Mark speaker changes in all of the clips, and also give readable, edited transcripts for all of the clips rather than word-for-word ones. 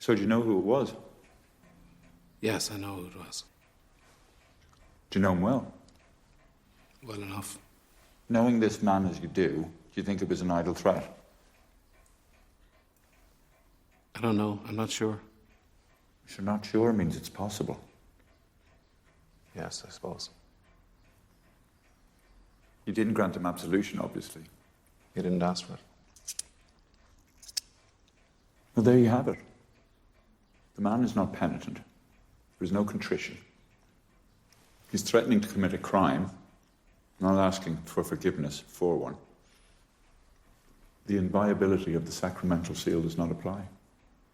Speaker 1: So do you know who it was?
Speaker 2: Yes, I know who it was.
Speaker 1: Do you know him well?
Speaker 2: Well enough.
Speaker 1: Knowing this man as you do you think it was an idle threat?
Speaker 2: I don't know. I'm not sure.
Speaker 1: If you're not sure, means it's possible.
Speaker 2: Yes, I suppose.
Speaker 1: You didn't grant him absolution, obviously.
Speaker 2: You didn't ask for it.
Speaker 1: Well, there you have it. The man is not penitent. There is no contrition. He's threatening to commit a crime, not asking for forgiveness for one. The inviolability of the sacramental seal does not apply.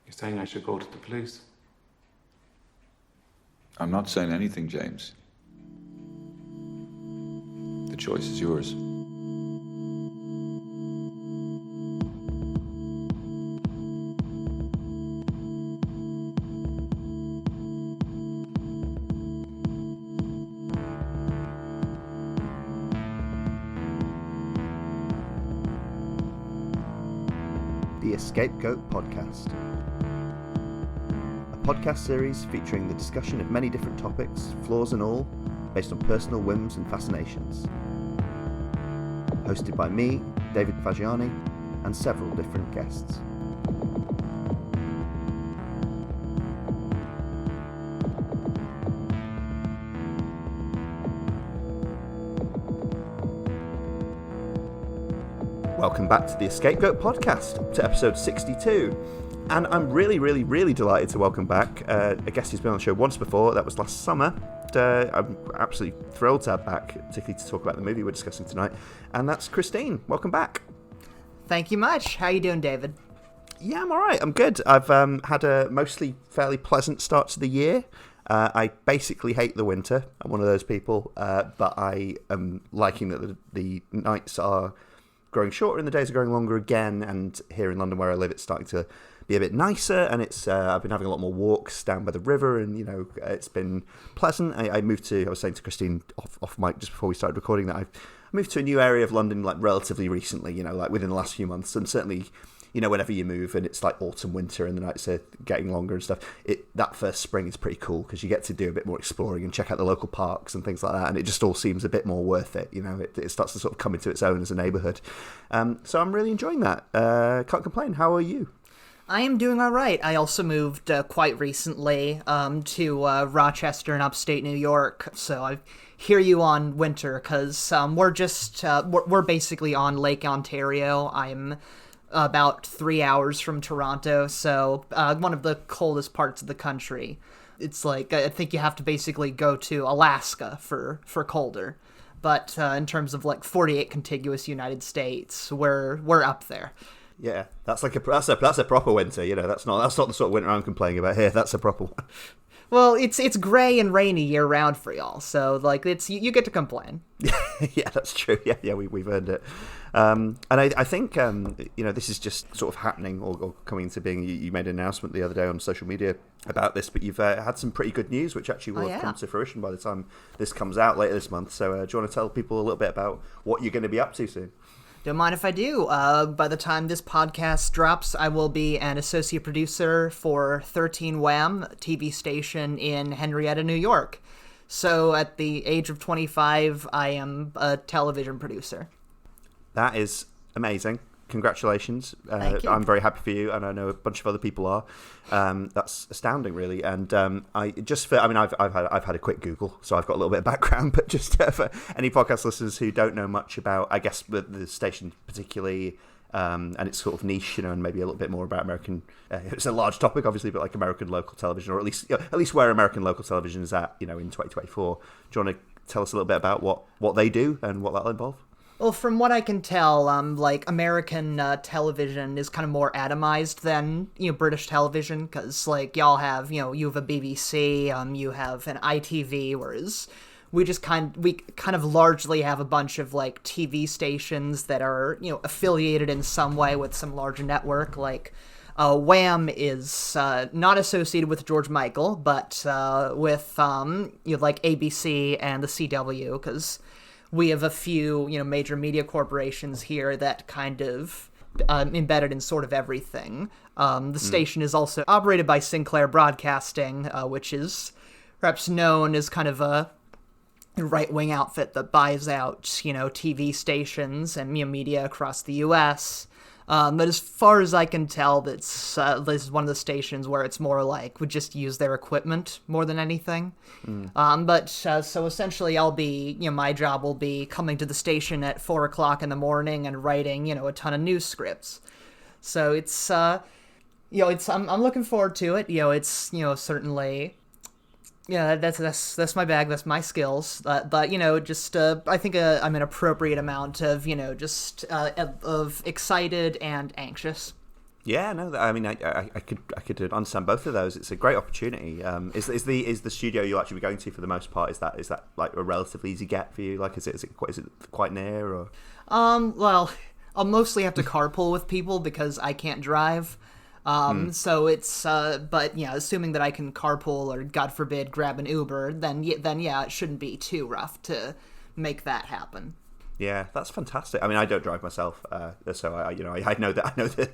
Speaker 2: You're saying I should go to the police?
Speaker 1: I'm not saying anything, James. The choice is yours.
Speaker 3: The EscapeGoat podcast. A podcast series featuring the discussion of many different topics, flaws and all, based on personal whims and fascinations. Hosted by me, David Fagiani, and several different guests. Welcome back to the EscapeGoat podcast, to episode 62. And I'm really delighted to welcome back a guest who's been on the show once before. That was last summer. I'm absolutely thrilled to have back, particularly to talk about the movie we're discussing tonight. And that's Christine. Welcome back.
Speaker 4: Thank you much. How you doing, David?
Speaker 3: Yeah, I'm all right. I'm good. I've had a mostly fairly pleasant start to the year. I basically hate the winter. I'm one of those people. But I am liking that the nights are growing shorter and the days are growing longer again, and here in London where I live it's starting to be a bit nicer, and it's I've been having a lot more walks down by the river, and it's been pleasant. I was saying to Christine off mic just before we started recording that I moved to a new area of London like relatively recently, like within the last few months, and certainly whenever you move and it's like autumn, winter, and the nights are getting longer and stuff, that first spring is pretty cool because you get to do a bit more exploring and check out the local parks and things like that, and it just all seems a bit more worth it. It starts to sort of come into its own as a neighbourhood. So I'm really enjoying that. Can't complain. How are you?
Speaker 4: I am doing all right. I also moved quite recently to Rochester in upstate New York, so I hear you on winter because we're basically on Lake Ontario. I'm about 3 hours from Toronto, so one of the coldest parts of the country. It's like, I think you have to basically go to Alaska for colder. But in terms of like 48 contiguous United States, we're up there.
Speaker 3: Yeah, that's a proper winter. That's not the sort of winter I'm complaining about here. That's a proper one.
Speaker 4: Well, it's gray and rainy year round for y'all, so like you get to complain.
Speaker 3: Yeah, that's true. Yeah, we've earned it. And I think this is just sort of happening or coming into being. You made an announcement the other day on social media about this, but you've had some pretty good news, which actually will have come to fruition by the time this comes out later this month. So do you want to tell people a little bit about what you're going to be up to soon?
Speaker 4: Don't mind if I do. By the time this podcast drops, I will be an associate producer for 13 Wham, a TV station in Henrietta, New York. So at the age of 25, I am a television producer.
Speaker 3: That is amazing. Congratulations.
Speaker 4: Thank you.
Speaker 3: I'm very happy for you, and I know a bunch of other people are. That's astounding, really. And I've had a quick Google, so I've got a little bit of background, but just for any podcast listeners who don't know much about, I guess, the station particularly, and its sort of niche, and maybe a little bit more about American. It's a large topic, obviously, but like American local television, or at least where American local television is at, in 2024. Do you want to tell us a little bit about what they do and what that'll involve?
Speaker 4: Well, from what I can tell, like American television is kind of more atomized than British television, because like y'all have you have a BBC, you have an ITV, whereas we kind of largely have a bunch of like TV stations that are affiliated in some way with some larger network. Like Wham is not associated with George Michael, but with like ABC and the CW, because we have a few, major media corporations here that kind of embedded in sort of everything. The station is also operated by Sinclair Broadcasting, which is perhaps known as kind of a right-wing outfit that buys out, TV stations and media across the U.S. But as far as I can tell, this is one of the stations where it's more like we just use their equipment more than anything. So essentially, I'll be, my job will be coming to the station at 4 o'clock in the morning and writing, a ton of news scripts. So it's, I'm looking forward to it. It's, certainly. Yeah, that's my bag. That's my skills. But just I think I'm an appropriate amount of of excited and anxious.
Speaker 3: Yeah, no, I mean, I could understand both of those. It's a great opportunity. Is the studio you'll actually be going to for the most part? Is that like a relatively easy get for you? Like, is it quite near or?
Speaker 4: Well, I'll mostly have to carpool with people because I can't drive. So it's, but assuming that I can carpool or, God forbid, grab an Uber, then it shouldn't be too rough to make that happen.
Speaker 3: Yeah, that's fantastic. I mean, I don't drive myself, so I know that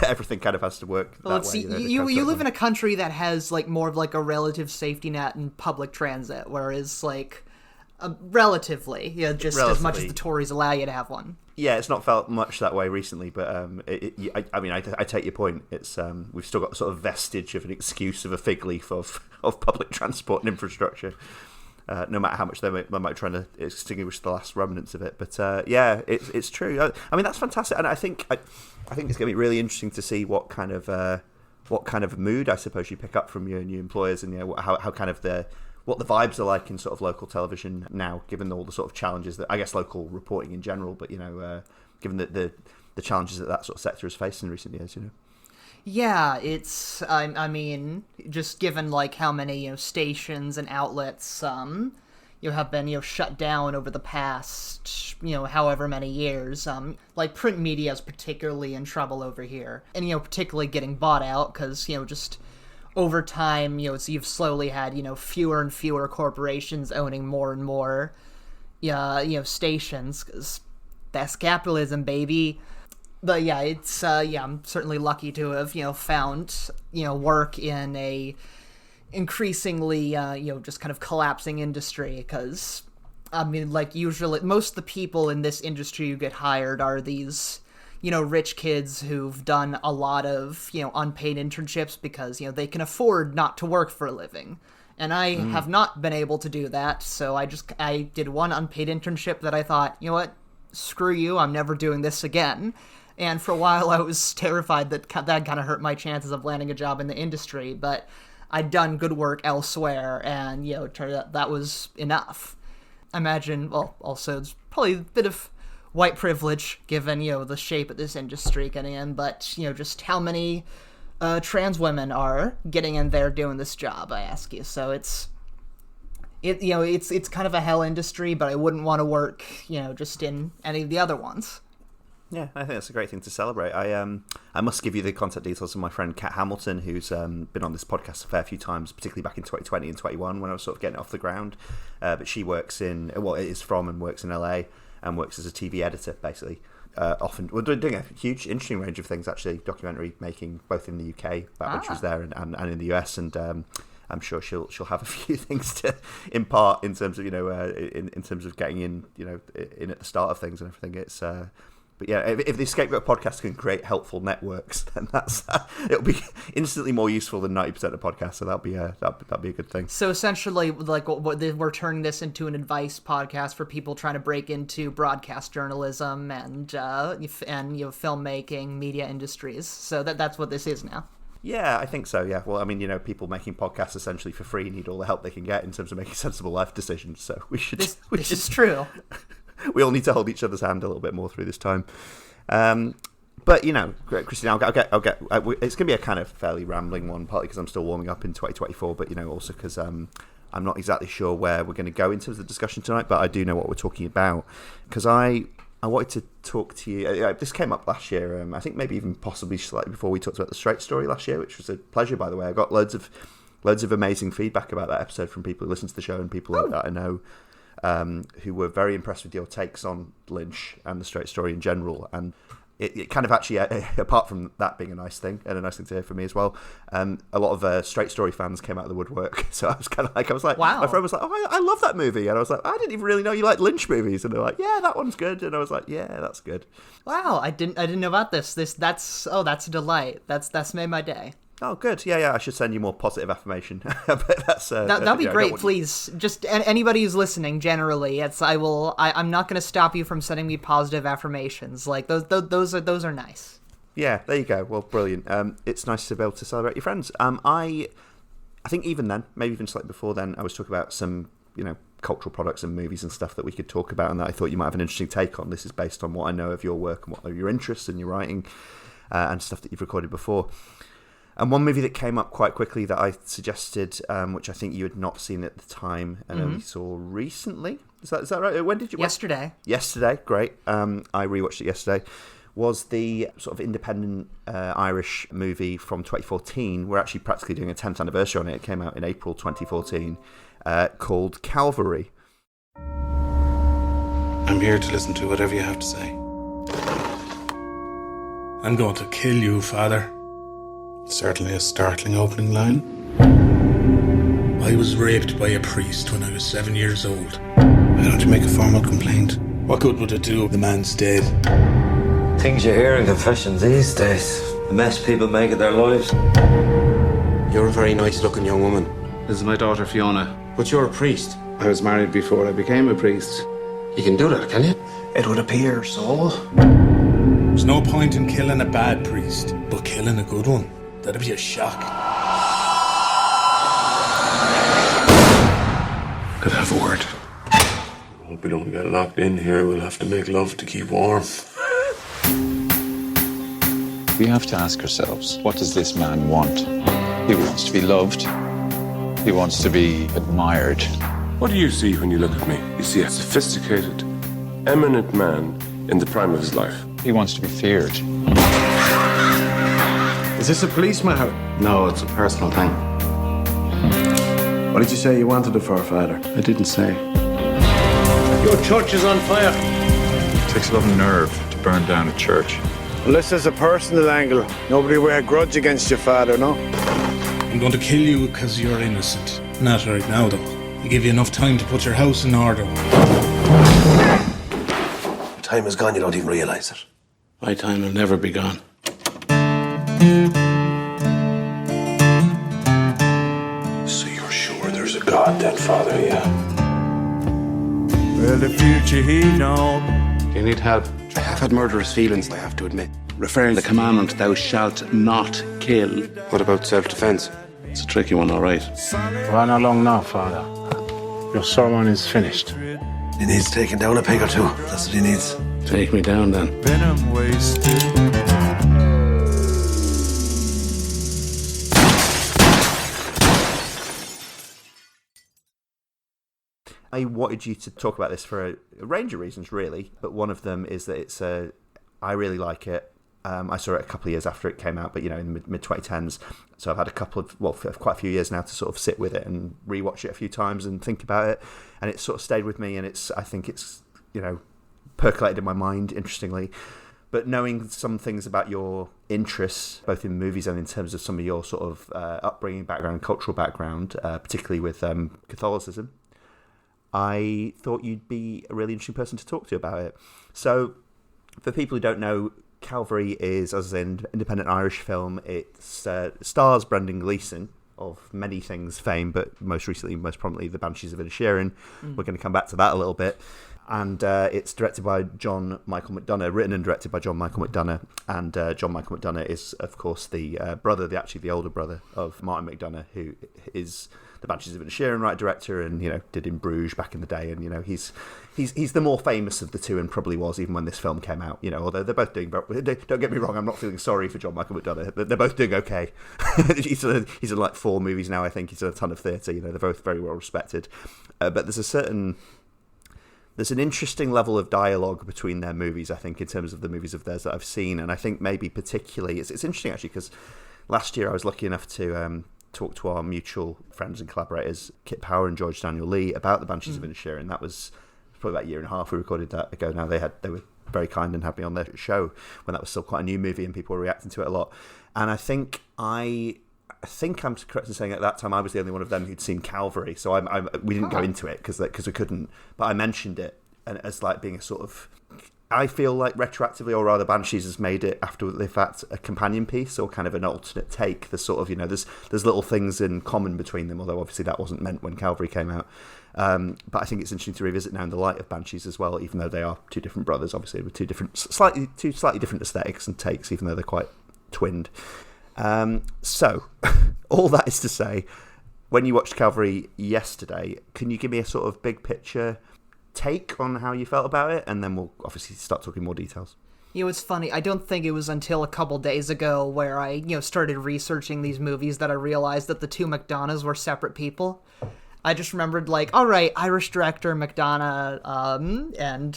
Speaker 3: everything kind of has to work that way.
Speaker 4: You live in a country that has like more of like a relative safety net in public transit, whereas like relatively, as much as the Tories allow you to have one.
Speaker 3: Yeah, it's not felt much that way recently, but I take your point. It's we've still got sort of vestige of an excuse of a fig leaf of public transport and infrastructure, no matter how much they might try to extinguish the last remnants of it. But it's true. I mean, that's fantastic, and I think it's going to be really interesting to see what kind of mood I suppose you pick up from your new employers, and how kind of what the vibes are like in sort of local television now, given all the sort of challenges that, I guess, local reporting in general, but, given the challenges that sort of sector has faced in recent years,
Speaker 4: Yeah, it's, I mean, just given, like, how many, stations and outlets, have been, shut down over the past, however many years, like, print media is particularly in trouble over here, and, particularly getting bought out, because, just over time, you've slowly had, fewer and fewer corporations owning more and more, stations, because that's capitalism, baby. But yeah, it's, I'm certainly lucky to have, found, work in a increasingly, just kind of collapsing industry, because, I mean, like, usually, most of the people in this industry who get hired are these, rich kids who've done a lot of, unpaid internships because, they can afford not to work for a living. And I have not been able to do that, so I did one unpaid internship that I thought, you know what, screw you, I'm never doing this again. And for a while I was terrified that kind of hurt my chances of landing a job in the industry, but I'd done good work elsewhere, and, it turned out that was enough. I imagine, well, also, it's probably a bit of white privilege, given, the shape of this industry getting in, but, just how many trans women are getting in there doing this job, I ask you. So it's kind of a hell industry, but I wouldn't want to work, just in any of the other ones.
Speaker 3: Yeah, I think that's a great thing to celebrate. I must give you the contact details of my friend Kat Hamilton, who's been on this podcast a fair few times, particularly back in 2020 and 21 when I was sort of getting it off the ground. But she works and works in LA, and works as a TV editor, basically. Often, we're doing a huge, interesting range of things, actually, documentary making, both in the UK, when she was there, and in the US, and I'm sure she'll have a few things to impart in terms of, in terms of getting in, in at the start of things and everything. It's but yeah, if the EscapeGoat podcast can create helpful networks, then it'll be instantly more useful than 90% of podcasts. So that'll be a good thing.
Speaker 4: So essentially, like, we're turning this into an advice podcast for people trying to break into broadcast journalism and filmmaking, media industries. So that's what this is now.
Speaker 3: Yeah, I think so, yeah. Well, I mean, people making podcasts essentially for free need all the help they can get in terms of making sensible life decisions. So we should. This
Speaker 4: is true.
Speaker 3: We all need to hold each other's hand a little bit more through this time. But, Christine, I'll get. It's going to be a kind of fairly rambling one, partly because I'm still warming up in 2024, but, also because I'm not exactly sure where we're going to go in terms of the discussion tonight, but I do know what we're talking about. Because I wanted to talk to you. This came up last year, I think maybe even possibly slightly before we talked about the Straight Story last year, which was a pleasure, by the way. I got loads of amazing feedback about that episode from people who listen to the show and people that I know. Who were very impressed with your takes on Lynch and the Straight Story in general, and it kind of actually, apart from that being a nice thing and a nice thing to hear for me as well, a lot of Straight Story fans came out of the woodwork. So I was kind of like,
Speaker 4: wow.
Speaker 3: My friend was like, oh, I love that movie. And I was like, I didn't even really know you liked Lynch movies. And they're like, yeah, that one's good. And I was like, yeah, that's good.
Speaker 4: Wow, I didn't know about this. That's a delight. That's made my day.
Speaker 3: Oh, good. Yeah. I should send you more positive affirmation. But that's
Speaker 4: that'd be great. Please, just anybody who's listening. Generally, I'm not going to stop you from sending me positive affirmations. Like those are nice.
Speaker 3: Yeah, there you go. Well, brilliant. It's nice to be able to celebrate your friends. I think even then, maybe even slightly before then, I was talking about some cultural products and movies and stuff that we could talk about, and that I thought you might have an interesting take on. This is based on what I know of your work and what are your interests and your writing and stuff that you've recorded before. And one movie that came up quite quickly that I suggested, which I think you had not seen at the time and only saw recently. Is that right? When did you?
Speaker 4: Yesterday.
Speaker 3: Yesterday, great. I rewatched it yesterday. Was the sort of independent Irish movie from 2014. We're actually practically doing a 10th anniversary on it. It came out in April 2014, called Calvary.
Speaker 2: I'm here to listen to whatever you have to say.
Speaker 5: I'm going to kill you, Father.
Speaker 2: Certainly a startling opening line.
Speaker 5: I was raped by a priest when I was 7 years old.
Speaker 2: Why don't you make a formal complaint?
Speaker 5: What good would it do? The man's dead.
Speaker 6: Things you hear in confessions these days. The mess people make of their lives.
Speaker 7: You're a very nice-looking young woman.
Speaker 2: This is my daughter, Fiona.
Speaker 7: But you're a priest.
Speaker 2: I was married before I became a priest.
Speaker 7: You can do that, can you?
Speaker 6: It would appear so.
Speaker 5: There's no point in killing a bad priest, but killing a good one, that'd be a shock.
Speaker 2: Could I have a word?
Speaker 8: Hope we don't get locked in here. We'll have to make love to keep warm.
Speaker 1: We have to ask ourselves, what does this man want? He wants to be loved. He wants to be admired.
Speaker 8: What do you see when you look at me? You see a sophisticated, eminent man in the prime of his life.
Speaker 1: He wants to be feared.
Speaker 7: Is this a police matter?
Speaker 2: No, it's a personal thing.
Speaker 7: What did you say you wanted it for, Father?
Speaker 2: I didn't say.
Speaker 7: Your church is on fire.
Speaker 1: It takes a lot of nerve to burn down a church.
Speaker 9: Unless there's a personal angle, nobody will have a grudge against your father, no?
Speaker 5: I'm going to kill you because you're innocent. Not right now, though. I give you enough time to put your house in order.
Speaker 7: Time is gone, you don't even realise it.
Speaker 2: My time will never be gone.
Speaker 8: So you're sure there's a God then, Father, yeah?
Speaker 9: Well, the future he know.
Speaker 2: Do you need help?
Speaker 7: I have had murderous feelings, I have to admit. Referring to the commandment, thou shalt not kill. What about self-defence?
Speaker 2: It's a tricky one, all right.
Speaker 9: Run along now, Father. Your sermon is finished.
Speaker 7: He needs taking down a peg or two. That's what he needs.
Speaker 2: Take me down, then.
Speaker 9: Venom wasted.
Speaker 3: I wanted you to talk about this for a range of reasons, really, but one of them is that I really like it. I saw it a couple of years after it came out, but in the mid-2010s, so I've had quite a few years now to sort of sit with it and rewatch it a few times and think about it, and it's sort of stayed with me, and I think it's percolated in my mind, interestingly. But knowing some things about your interests, both in movies and in terms of some of your sort of upbringing background, cultural background, particularly with Catholicism, I thought you'd be a really interesting person to talk to about it. So, for people who don't know, Calvary is, as an independent Irish film. It stars Brendan Gleeson, of many things fame, but most prominently, The Banshees of Inisherin. We're going to come back to that a little bit. And it's directed by John Michael McDonagh, written and directed by John Michael McDonagh. And John Michael McDonagh is, of course, the older brother of Martin McDonagh, who is The Banshees of Inisherin writer-director, and did In Bruges back in the day. And he's the more famous of the two, and probably was even when this film came out. Although they're both doing. Don't get me wrong, I'm not feeling sorry for John Michael McDonagh. They're both doing okay. he's in like 4 movies now, I think. He's in a ton of theatre. They're both very well respected. But there's an interesting level of dialogue between their movies, I think, in terms of the movies of theirs that I've seen. And I think maybe particularly, it's interesting actually, because last year I was lucky enough to talk to our mutual friends and collaborators, Kit Power and George Daniel Lee, about The Banshees of Inisherin. That was probably about a year and a half we recorded that ago. Now they were very kind and had me on their show when that was still quite a new movie and people were reacting to it a lot. And I think I'm correct in saying at that time I was the only one of them who'd seen Calvary, so we didn't go into it because we couldn't. But I mentioned it and as like being a sort of, I feel like retroactively, or rather Banshees has made it after the fact a companion piece or kind of an alternate take. There's sort of, there's little things in common between them, although obviously that wasn't meant when Calvary came out. But I think it's interesting to revisit now in the light of Banshees as well, even though they are two different brothers, obviously with two slightly different aesthetics and takes, even though they're quite twinned. So all that is to say, when you watched Calvary yesterday, can you give me a sort of big picture take on how you felt about it, and then we'll obviously start talking more details.
Speaker 4: It's funny. I don't think it was until a couple days ago where I, started researching these movies that I realized that the two McDonaghs were separate people. I just remembered, all right, Irish director McDonagh, and,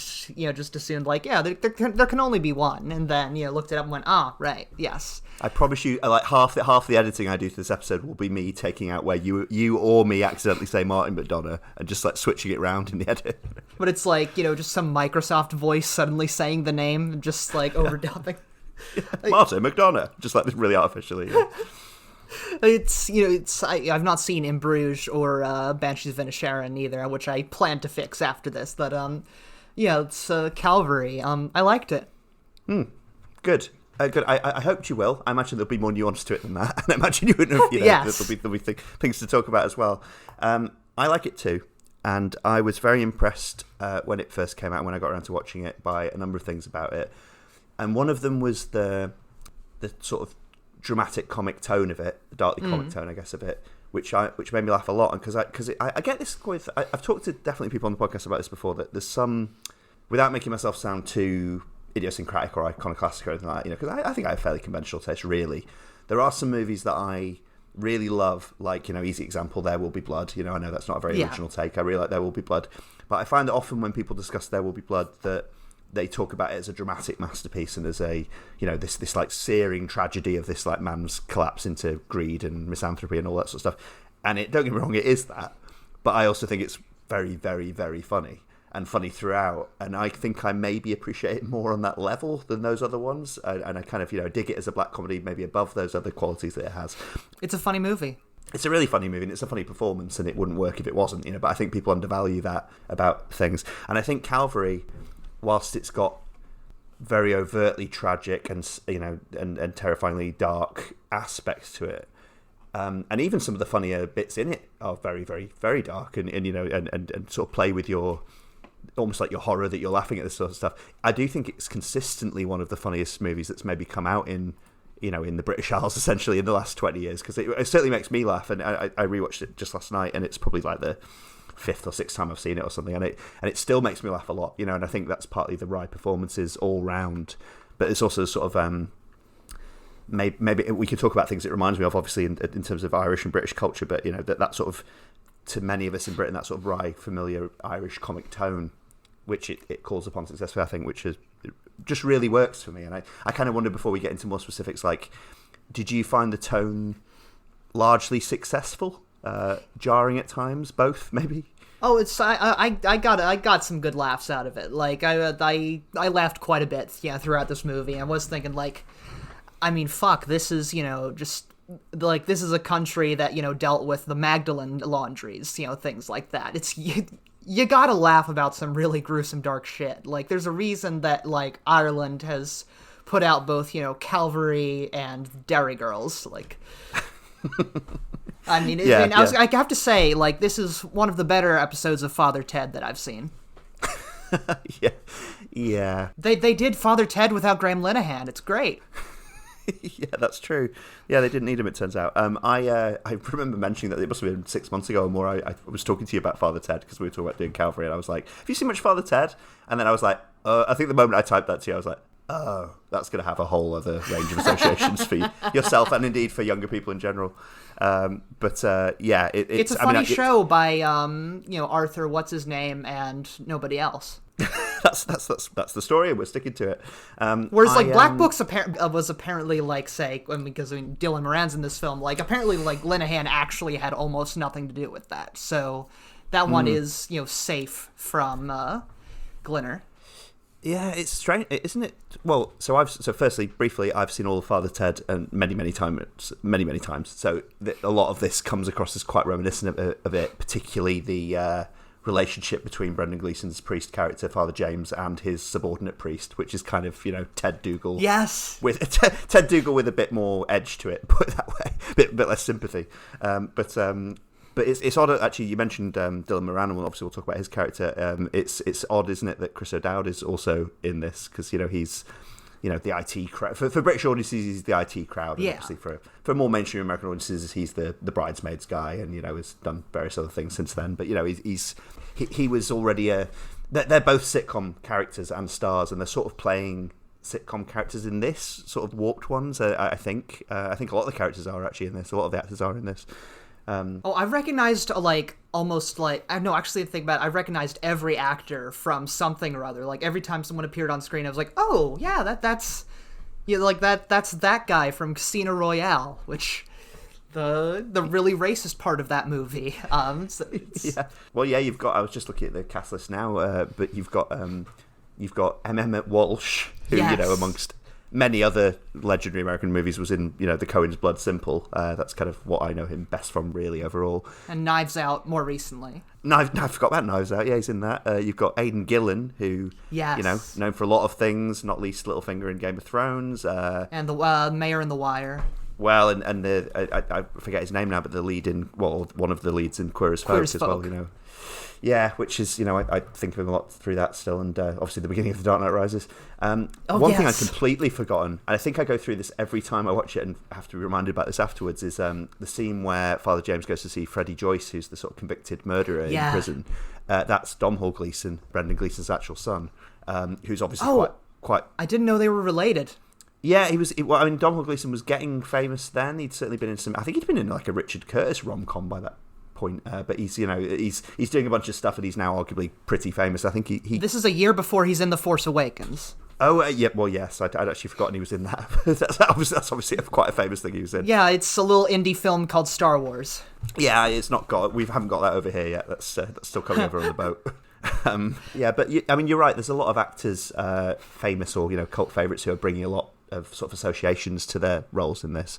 Speaker 4: just assumed, there can only be one. And then, looked it up and went, right, yes. I
Speaker 3: promise you, half the editing I do to this episode will be me taking out where you or me accidentally say Martin McDonagh and just, switching it around in the edit.
Speaker 4: But it's just some Microsoft voice suddenly saying the name, just, overdubbing.
Speaker 3: Martin McDonagh, just, really artificially, yeah.
Speaker 4: I've not seen In Bruges or Banshees of Inisherin either, which I plan to fix after this. But it's Calvary. I liked it.
Speaker 3: Good. Good. I hoped you will. I imagine there'll be more nuance to it than that, and I imagine you wouldn't have.
Speaker 4: Yes.
Speaker 3: There'll be things to talk about as well. I like it too, and I was very impressed when it first came out. When I got around to watching it, by a number of things about it, and one of them was the sort of dramatic comic tone of it, the darkly comic tone, I guess, of it, which made me laugh a lot. And because I get this with, I've talked to definitely people on the podcast about this before, that there's some, without making myself sound too idiosyncratic or iconoclastic or anything like that, because I think I have fairly conventional taste, really. There are some movies that I really love, easy example, There Will Be Blood. I know that's not a very original take. I really like There Will Be Blood. But I find that often when people discuss There Will Be Blood, that they talk about it as a dramatic masterpiece and as a, this searing tragedy of this man's collapse into greed and misanthropy and all that sort of stuff. And don't get me wrong, it is that. But I also think it's very, very, very funny and funny throughout. And I think I maybe appreciate it more on that level than those other ones. And I kind of, dig it as a black comedy, maybe above those other qualities that it has.
Speaker 4: It's a funny movie.
Speaker 3: It's a really funny movie and it's a funny performance, and it wouldn't work if it wasn't, but I think people undervalue that about things. And I think Calvary, whilst it's got very overtly tragic and and terrifyingly dark aspects to it, and even some of the funnier bits in it are very, very, very dark, and sort of play with your almost like your horror, that you're laughing at this sort of stuff. I do think it's consistently one of the funniest movies that's maybe come out in the British Isles, essentially, in the last 20 years, because it certainly makes me laugh. And I rewatched it just last night, and it's probably the 5th or 6th time I've seen it or something, and it still makes me laugh a lot, and I think that's partly the wry performances all round, but it's also sort of maybe we could talk about things it reminds me of, obviously, in terms of Irish and British culture, but that sort of, to many of us in Britain, that sort of wry, familiar Irish comic tone, which it calls upon successfully, I think, which just really works for me. And I kind of wonder, before we get into more specifics, did you find the tone largely successful? Jarring at times, both maybe.
Speaker 4: Oh, it's I got some good laughs out of it. I laughed quite a bit, throughout this movie. I was thinking, fuck, this is just this is a country that dealt with the Magdalene laundries, things like that. It's you gotta laugh about some really gruesome, dark shit. There's a reason that Ireland has put out both Calvary and Derry Girls, I have to say, this is one of the better episodes of Father Ted that I've seen.
Speaker 3: Yeah.
Speaker 4: They did Father Ted without Graham Linehan. It's great.
Speaker 3: Yeah, that's true. Yeah, they didn't need him, it turns out. I remember mentioning that it must have been 6 months ago or more. I was talking to you about Father Ted because we were talking about doing Calvary, and I was like, have you seen much Father Ted? And then I was like, I think the moment I typed that to you, I was like, oh, that's going to have a whole other range of associations for yourself and indeed for younger people in general. It's
Speaker 4: a funny show by Arthur, what's his name, and nobody else.
Speaker 3: that's the story, and we're sticking to it.
Speaker 4: Whereas Black Books was apparently because Dylan Moran's in this film, apparently Linehan actually had almost nothing to do with that. So that one is safe from Glinner.
Speaker 3: Yeah, it's strange, isn't it? Well, firstly, briefly, I've seen all of Father Ted and many times. So a lot of this comes across as quite reminiscent of it, particularly the relationship between Brendan Gleeson's priest character, Father James, and his subordinate priest, which is kind of, Ted Dougal.
Speaker 4: Yes.
Speaker 3: With Ted Dougal with a bit more edge to it, put it that way, bit less sympathy. But it's odd, actually. You mentioned Dylan Moran, and obviously we'll talk about his character. It's odd, isn't it, that Chris O'Dowd is also in this, because he's the IT crowd. For British audiences, he's the IT crowd. And obviously for more mainstream American audiences, he's the bridesmaids guy, and has done various other things since then. But he was already they're both sitcom characters and stars, and they're sort of playing sitcom characters in this, sort of warped ones. I think a lot of the characters are actually in this. A lot of the actors are in this.
Speaker 4: I recognized I recognized every actor from something or other. Like every time someone appeared on screen, I was like, oh yeah, that's that guy from Casino Royale, which the really racist part of that movie.
Speaker 3: Yeah. Well, yeah, you've got. I was just looking at the cast list now, but you've got Emmett Walsh, who amongst many other legendary American movies was in, the Coen's Blood Simple. That's kind of what I know him best from, really, overall.
Speaker 4: And Knives Out more recently.
Speaker 3: I forgot about Knives Out. Yeah, he's in that. You've got Aidan Gillen, who, known for a lot of things, not least Littlefinger in Game of Thrones.
Speaker 4: And the Mayor in The Wire.
Speaker 3: Well, and I forget his name now, but one of the leads in Queer as Folk as well, Yeah, which is, I think of him a lot through that still, and obviously the beginning of The Dark Knight Rises. One thing I'd completely forgotten, and I think I go through this every time I watch it and have to be reminded about this afterwards, is the scene where Father James goes to see Freddie Joyce, who's the sort of convicted murderer in prison. That's Domhnall Gleeson, Brendan Gleeson's actual son, who's obviously quite...
Speaker 4: I didn't know they were related.
Speaker 3: Yeah, Domhnall Gleeson was getting famous then. He'd certainly been in I think he'd been in like a Richard Curtis rom-com by that point, but he's doing a bunch of stuff, and he's now arguably pretty famous. I think he
Speaker 4: This is a year before he's in The Force Awakens.
Speaker 3: Oh, yeah, well, yes, I'd actually forgotten he was in that. That's obviously quite a famous thing he was in.
Speaker 4: Yeah, it's a little indie film called Star Wars.
Speaker 3: Yeah, we haven't got that over here yet. That's still coming over on the boat. But you're right. There's a lot of actors, famous or cult favourites, who are bringing a lot of sort of associations to their roles in this.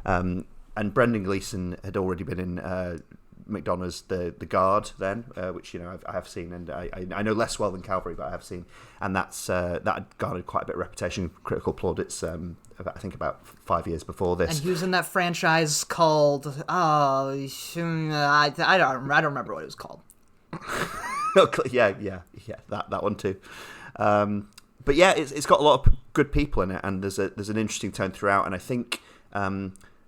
Speaker 3: And Brendan Gleeson had already been in McDonagh's The Guard then, which I have seen, and I know less well than Calvary, but I have seen, and that garnered quite a bit of reputation, critical plaudits. I think about 5 years before this.
Speaker 4: And he was in that franchise called I don't remember what it was called.
Speaker 3: yeah, that one too. But yeah, it's got a lot of good people in it, and there's an interesting tone throughout, and I think.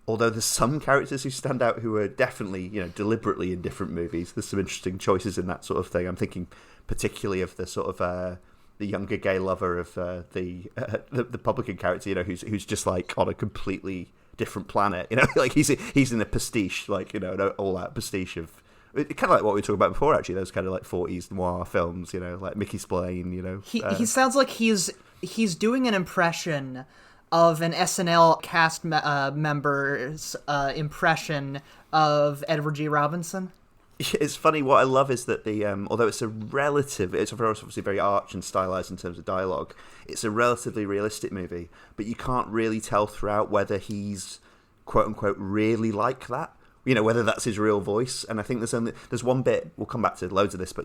Speaker 3: Although there's some characters who stand out who are definitely, deliberately in different movies. There's some interesting choices in that sort of thing. I'm thinking particularly of the sort of the younger gay lover of the publican character, who's just like on a completely different planet. Like he's in a pastiche, like an all-out pastiche of kind of like what we talked about before. Actually, those kind of like 40s noir films, like Mickey Spillane.
Speaker 4: He sounds like he's doing an impression of an SNL cast member's impression of Edward G. Robinson.
Speaker 3: It's funny. What I love is that although it's obviously very arch and stylized in terms of dialogue, it's a relatively realistic movie, but you can't really tell throughout whether he's quote unquote really like that. Whether that's his real voice. And I think there's one bit, we'll come back to loads of this, but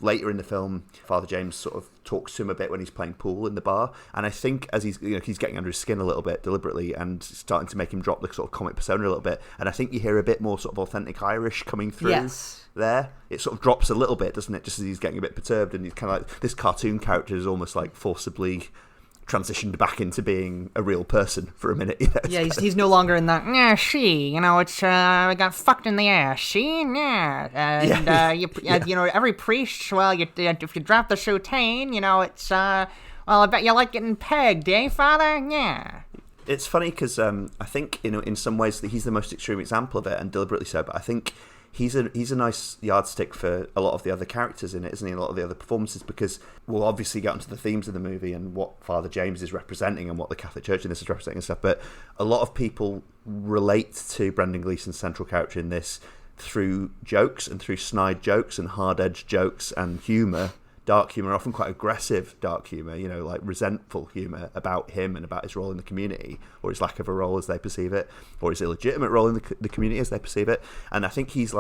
Speaker 3: later in the film, Father James sort of talks to him a bit when he's playing pool in the bar, and I think as he's getting under his skin a little bit deliberately and starting to make him drop the sort of comic persona a little bit, and I think you hear a bit more sort of authentic Irish coming through.
Speaker 4: Yes.
Speaker 3: There, it sort of drops a little bit, doesn't it? Just as he's getting a bit perturbed, and he's kind of like this cartoon character is almost like forcibly transitioned back into being a real person for a minute.
Speaker 4: Yeah, he's no longer in that. Yeah, it's I got fucked in the ass. Every priest. Well, if you drop the soutane, it's well, I bet you like getting pegged, eh, Father? Yeah.
Speaker 3: It's funny because I think in some ways that he's the most extreme example of it, and deliberately so. But I think he's a nice yardstick for a lot of the other characters in it, isn't he? A lot of the other performances, because we'll obviously get onto the themes of the movie and what Father James is representing and what the Catholic Church in this is representing and stuff. But a lot of people relate to Brendan Gleeson's central character in this through jokes and through snide jokes and hard-edged jokes and humour dark humour, often quite aggressive dark humour, you know, like resentful humour about him and about his role in the community, or his lack of a role as they perceive it, or his illegitimate role in the community as they perceive it. And I think he's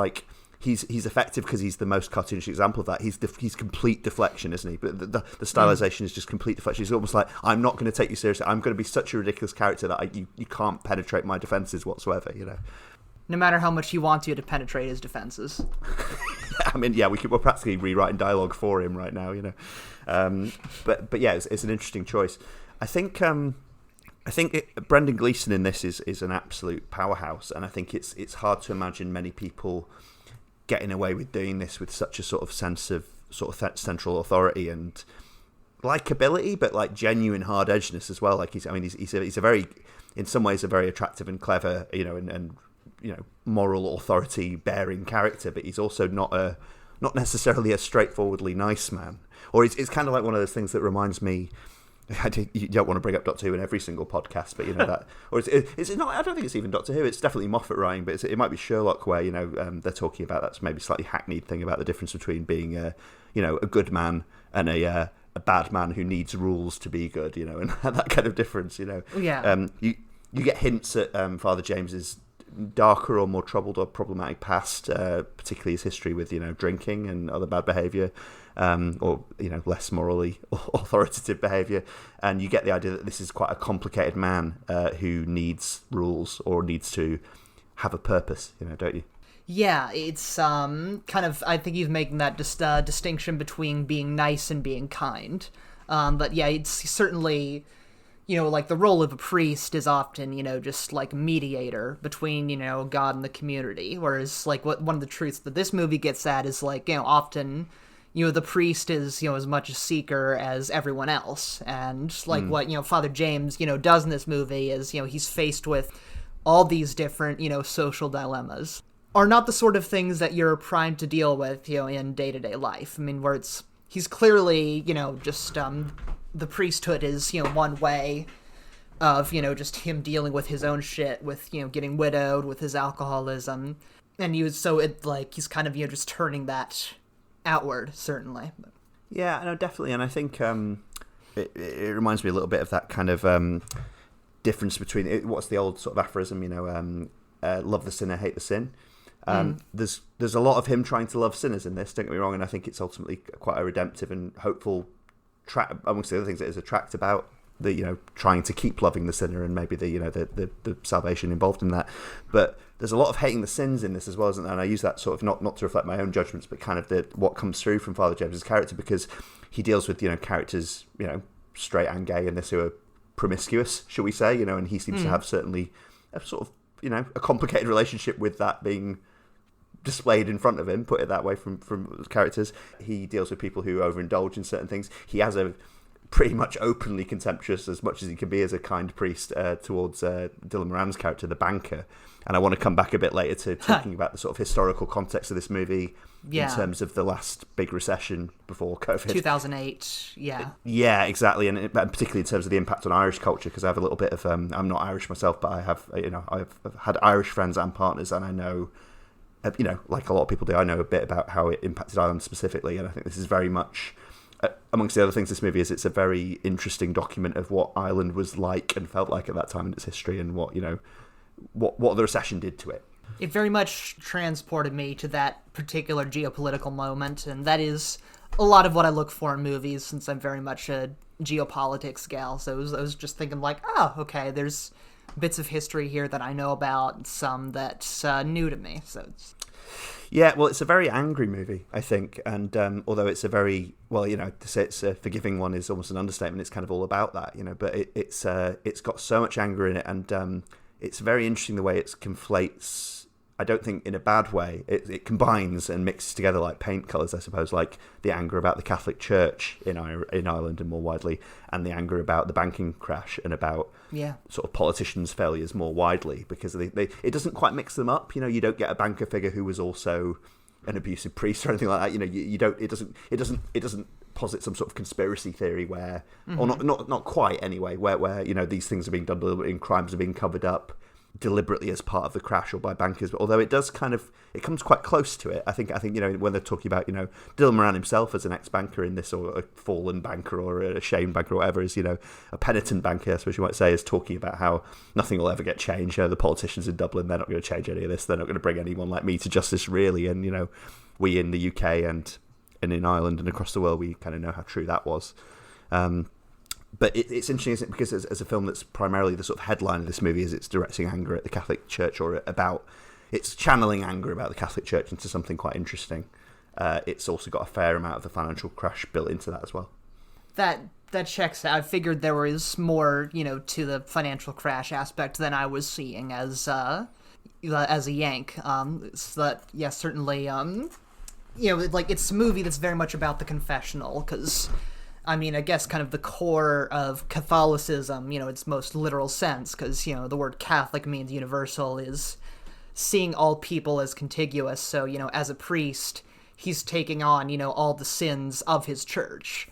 Speaker 3: effective because he's the most cartoonish example of that. He's complete deflection, isn't he? But the stylization is just complete deflection. He's almost like, I'm not going to take you seriously. I'm going to be such a ridiculous character that you can't penetrate my defenses whatsoever, you know.
Speaker 4: No matter how much he wants you to penetrate his defenses.
Speaker 3: I mean, yeah, we're practically rewriting dialogue for him right now, you know. But yeah, it's an interesting choice. I think Brendan Gleeson in this is an absolute powerhouse, and I think it's hard to imagine many people getting away with doing this with such a sort of sense of sort of central authority and likability, but like genuine hard edgeness as well. Like he's a very, in some ways, a very attractive and clever, you know, and you know, moral authority bearing character, but he's also not necessarily a straightforwardly nice man. Or it's kind of like one of those things that reminds me. You don't want to bring up Doctor Who in every single podcast, but you know that, or it's not. I don't think it's even Doctor Who. It's definitely Moffat writing, but it might be Sherlock, where you know they're talking about that's maybe slightly hackneyed thing about the difference between being a good man and a bad man who needs rules to be good, you know, and that kind of difference, you know.
Speaker 4: Yeah.
Speaker 3: You get hints at Father James's darker or more troubled or problematic past, particularly his history with, you know, drinking and other bad behaviour, or, you know, less morally authoritative behaviour. And you get the idea that this is quite a complicated man who needs rules or needs to have a purpose, you know, don't you?
Speaker 4: Yeah, it's kind of, I think he's making that distinction between being nice and being kind. But yeah, it's certainly, you know, like the role of a priest is often, you know, just like mediator between, you know, God and the community. Whereas like one of the truths that this movie gets at is like, you know, often, you know, the priest is, you know, as much a seeker as everyone else. And like what, you know, Father James, you know, does in this movie is, you know, he's faced with all these different, you know, social dilemmas. Are not the sort of things that you're primed to deal with, you know, in day-to-day life. I mean, where he's clearly, you know, just, the priesthood is, you know, one way of, you know, just him dealing with his own shit, with, you know, getting widowed, with his alcoholism. And he's kind of, you know, just turning that outward, certainly.
Speaker 3: Yeah, no, definitely. And I think it reminds me a little bit of that kind of difference between, what's the old sort of aphorism, you know, love the sinner, hate the sin. There's a lot of him trying to love sinners in this, don't get me wrong, and I think it's ultimately quite a redemptive and hopeful amongst the other things that is a tract about the, you know, trying to keep loving the sinner and maybe the, you know, the salvation involved in that. But there's a lot of hating the sins in this as well, isn't there? And I use that sort of not to reflect my own judgments, but kind of what comes through from Father James's character, because he deals with, you know, characters, you know, straight and gay in this who are promiscuous, shall we say, you know, and he seems to have certainly a sort of, you know, a complicated relationship with that being displayed in front of him, put it that way, from characters. He deals with people who overindulge in certain things. He has a pretty much openly contemptuous, as much as he can be as a kind priest, towards Dylan Moran's character, the banker. And I want to come back a bit later to talking about the sort of historical context of this movie in terms of the last big recession before COVID.
Speaker 4: 2008, yeah.
Speaker 3: Yeah, exactly, and particularly in terms of the impact on Irish culture, because I have a little bit of, I'm not Irish myself, but I have, you know, I've had Irish friends and partners, and I know, you know, like a lot of people do, I know a bit about how it impacted Ireland specifically, and I think this is very much, amongst the other things this movie is, it's a very interesting document of what Ireland was like and felt like at that time in its history, and what, you know, what the recession did to it.
Speaker 4: It very much transported me to that particular geopolitical moment, and that is a lot of what I look for in movies, since I'm very much a geopolitics gal. So I was just thinking like, oh, okay, there's bits of history here that I know about, some that's new to me. So
Speaker 3: yeah, well, it's a very angry movie, I think, and although it's a very, well, you know, to say it's a forgiving one is almost an understatement. It's kind of all about that, you know, but it's got so much anger in it, and it's very interesting the way it conflates. I don't think in a bad way. It combines and mixes together like paint colours, I suppose, like the anger about the Catholic Church in Ireland and more widely, and the anger about the banking crash and about sort of politicians' failures more widely, because it doesn't quite mix them up. You know, you don't get a banker figure who was also an abusive priest or anything like that. You know, you don't. It doesn't posit some sort of conspiracy theory where, or not quite anyway, where you know these things are being done a little bit and crimes are being covered up. deliberately as part of the crash or by bankers, but although it comes quite close to it. I think when they're talking about Dylan Moran himself as an ex-banker in this, or a fallen banker or a shamed banker or whatever, is a penitent banker, I suppose you might say, is talking about how nothing will ever get changed. The politicians in Dublin, they're not going to change any of this. They're not going to bring anyone like me to justice, really. And we in the UK and in Ireland and across the world, we kind of know how true that was. But it's interesting, isn't it? Because as a film that's primarily the sort of headline of this movie is it's directing anger at the Catholic Church, or it's channeling anger about the Catholic Church into something quite interesting. It's also got a fair amount of the financial crash built into that as well.
Speaker 4: That checks out. I figured there was more, to the financial crash aspect than I was seeing as a Yank. So that, yeah, certainly, it's a movie that's very much about the confessional, because I guess kind of the core of Catholicism, its most literal sense, because, the word Catholic means universal, is seeing all people as contiguous. So, as a priest, he's taking on, all the sins of his church.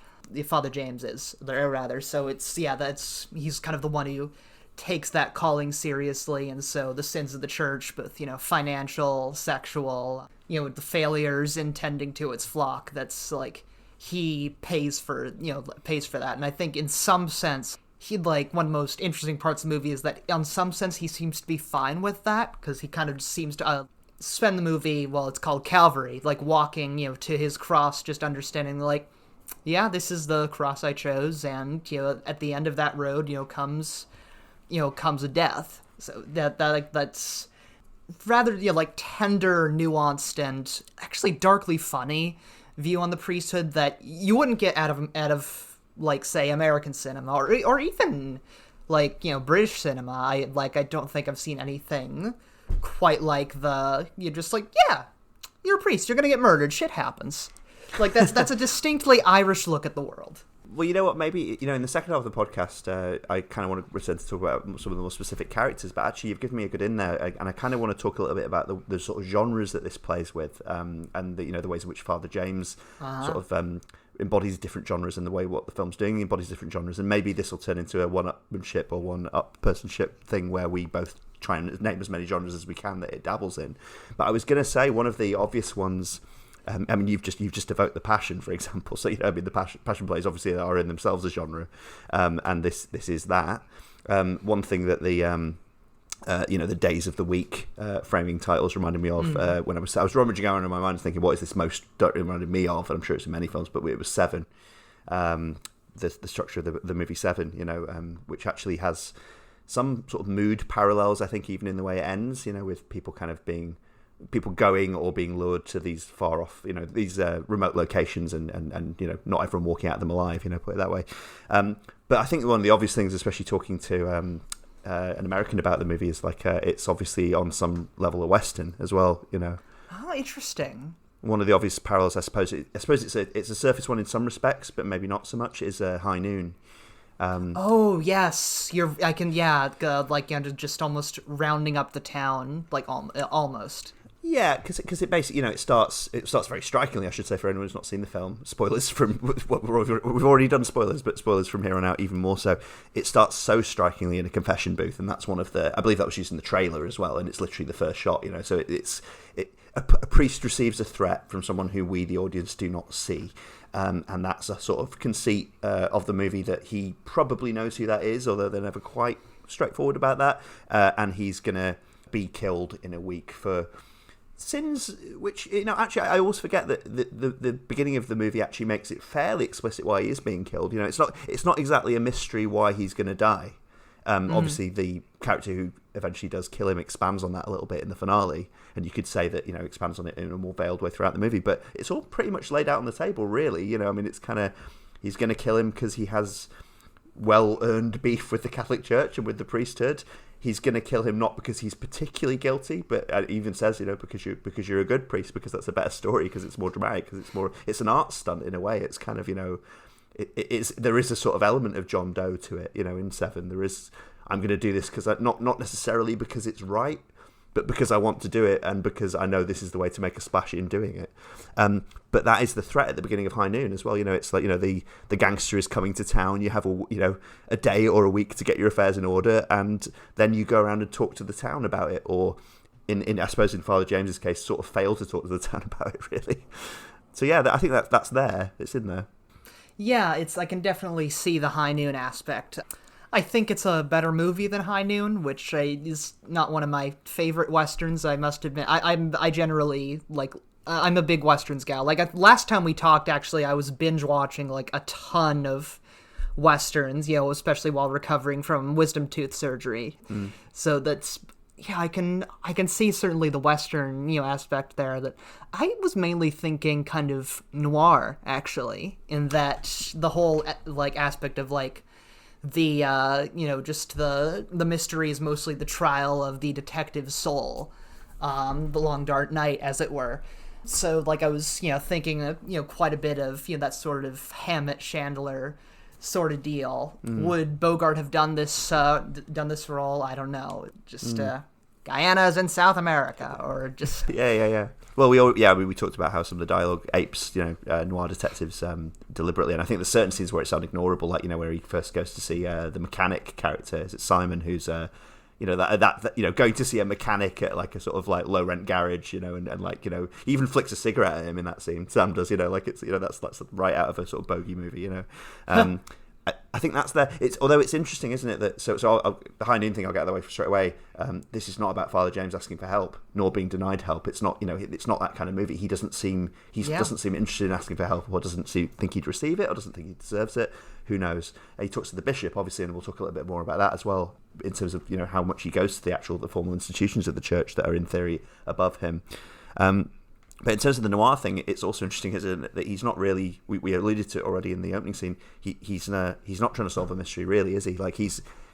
Speaker 4: Father James is, rather. So he's kind of the one who takes that calling seriously. And so the sins of the church, both, financial, sexual, the failures in tending to its flock, that's like, he pays for that. And I think in some sense, one of the most interesting parts of the movie is that in some sense he seems to be fine with that, because he kind of seems to spend the movie, it's called Calvary, walking, to his cross, just understanding yeah, this is the cross I chose, and, at the end of that road, comes a death. So that's rather, tender, nuanced, and actually darkly funny view on the priesthood that you wouldn't get out of say American cinema or even British cinema. I don't think I've seen anything quite like you're just yeah, you're a priest, you're gonna get murdered, shit happens. That's a distinctly Irish look at the world.
Speaker 3: Well, you know what, maybe, in the second half of the podcast, I kind of want to return to talk about some of the more specific characters, but actually you've given me a good in there, and I kind of want to talk a little bit about the sort of genres that this plays with, and the ways in which Father James sort of embodies different genres, and the way what the film's doing embodies different genres, and maybe this will turn into a one-upmanship or one-up-personship thing where we both try and name as many genres as we can that it dabbles in. But I was going to say one of the obvious ones. You've just evoked the Passion, for example. So the Passion plays obviously are in themselves a genre, and this is that. One thing that the Days of the Week framing titles reminded me of when I was rummaging around in my mind thinking, what is this most reminded me of? And I'm sure it's in many films, but it was Seven. The structure of the movie Seven, which actually has some sort of mood parallels, I think, even in the way it ends. With people kind of being. People going or being lured to these far off, these remote locations, and not everyone walking out of them alive, put it that way. But I think one of the obvious things, especially talking to an American about the movie, is it's obviously on some level a Western as well,
Speaker 4: Oh, interesting.
Speaker 3: One of the obvious parallels, I suppose it's a surface one in some respects, but maybe not so much, is High Noon.
Speaker 4: Oh yes, just almost rounding up the town, almost.
Speaker 3: Yeah, because it basically, it starts very strikingly, I should say, for anyone who's not seen the film. Spoilers from we've already done spoilers, but spoilers from here on out even more so. It starts so strikingly in a confession booth, and that's one of I believe that was used in the trailer as well, and it's literally the first shot. So a priest receives a threat from someone who we, the audience, do not see. And that's a sort of conceit of the movie, that he probably knows who that is, although they're never quite straightforward about that. And he's going to be killed in a week for sins, which, actually, I always forget that the beginning of the movie actually makes it fairly explicit why he is being killed. It's not exactly a mystery why he's going to die. Obviously, the character who eventually does kill him expands on that a little bit in the finale, and you could say that expands on it in a more veiled way throughout the movie. But it's all pretty much laid out on the table, really. It's kind of, he's going to kill him because he has well-earned beef with the Catholic Church and with the priesthood. He's going to kill him not because he's particularly guilty, but it even says, because you're a good priest, because that's a better story, because it's more dramatic, because it's an art stunt in a way. It's kind of there is a sort of element of John Doe to it, in Seven. There is, I'm going to do this because not necessarily because it's right, but because I want to do it and because I know this is the way to make a splash in doing it. But that is the threat at the beginning of High Noon as well. It's like, the gangster is coming to town. You have a day or a week to get your affairs in order, and then you go around and talk to the town about it, or in I suppose in Father James's case, sort of fail to talk to the town about it, really. So yeah, I think that's there. It's in there.
Speaker 4: Yeah, I can definitely see the High Noon aspect. I think it's a better movie than High Noon, which is not one of my favorite westerns, I must admit. I generally, I'm a big westerns gal. Last time we talked, actually, I was binge watching, a ton of westerns, especially while recovering from wisdom tooth surgery. So that's... Yeah, I can see certainly the Western, aspect there. That I was mainly thinking kind of noir, actually, in that the whole, aspect of, the, just the mystery is mostly the trial of the detective's soul, the long dark night, as it were. So, I was, thinking, quite a bit of, that sort of Hammett-Chandler sort of deal. Would Bogart have done this role? I don't know. Just, Guyana's in South America, or just...
Speaker 3: Yeah. Well, we talked about how some of the dialogue apes, noir detectives deliberately, and I think there's certain scenes where it's unignorable, where he first goes to see the mechanic character. Is it Simon, who's going to see a mechanic at a sort of low rent garage, and he even flicks a cigarette at him in that scene. Sam does, that's right out of a sort of bogey movie, I think that's there. Although it's interesting, isn't it? That the High Noon thing I'll get out of the way straight away. This is not about Father James asking for help nor being denied help. It's not it's not that kind of movie. He doesn't seem interested in asking for help, or doesn't think he'd receive it, or doesn't think he deserves it. Who knows? He talks to the bishop, obviously, and we'll talk a little bit more about that as well in terms of how much he goes to the formal institutions of the church that are in theory above him. But in terms of the noir thing, it's also interesting, isn't it, that he's not really... We alluded to it already in the opening scene. He's not trying to solve a mystery, really, is he?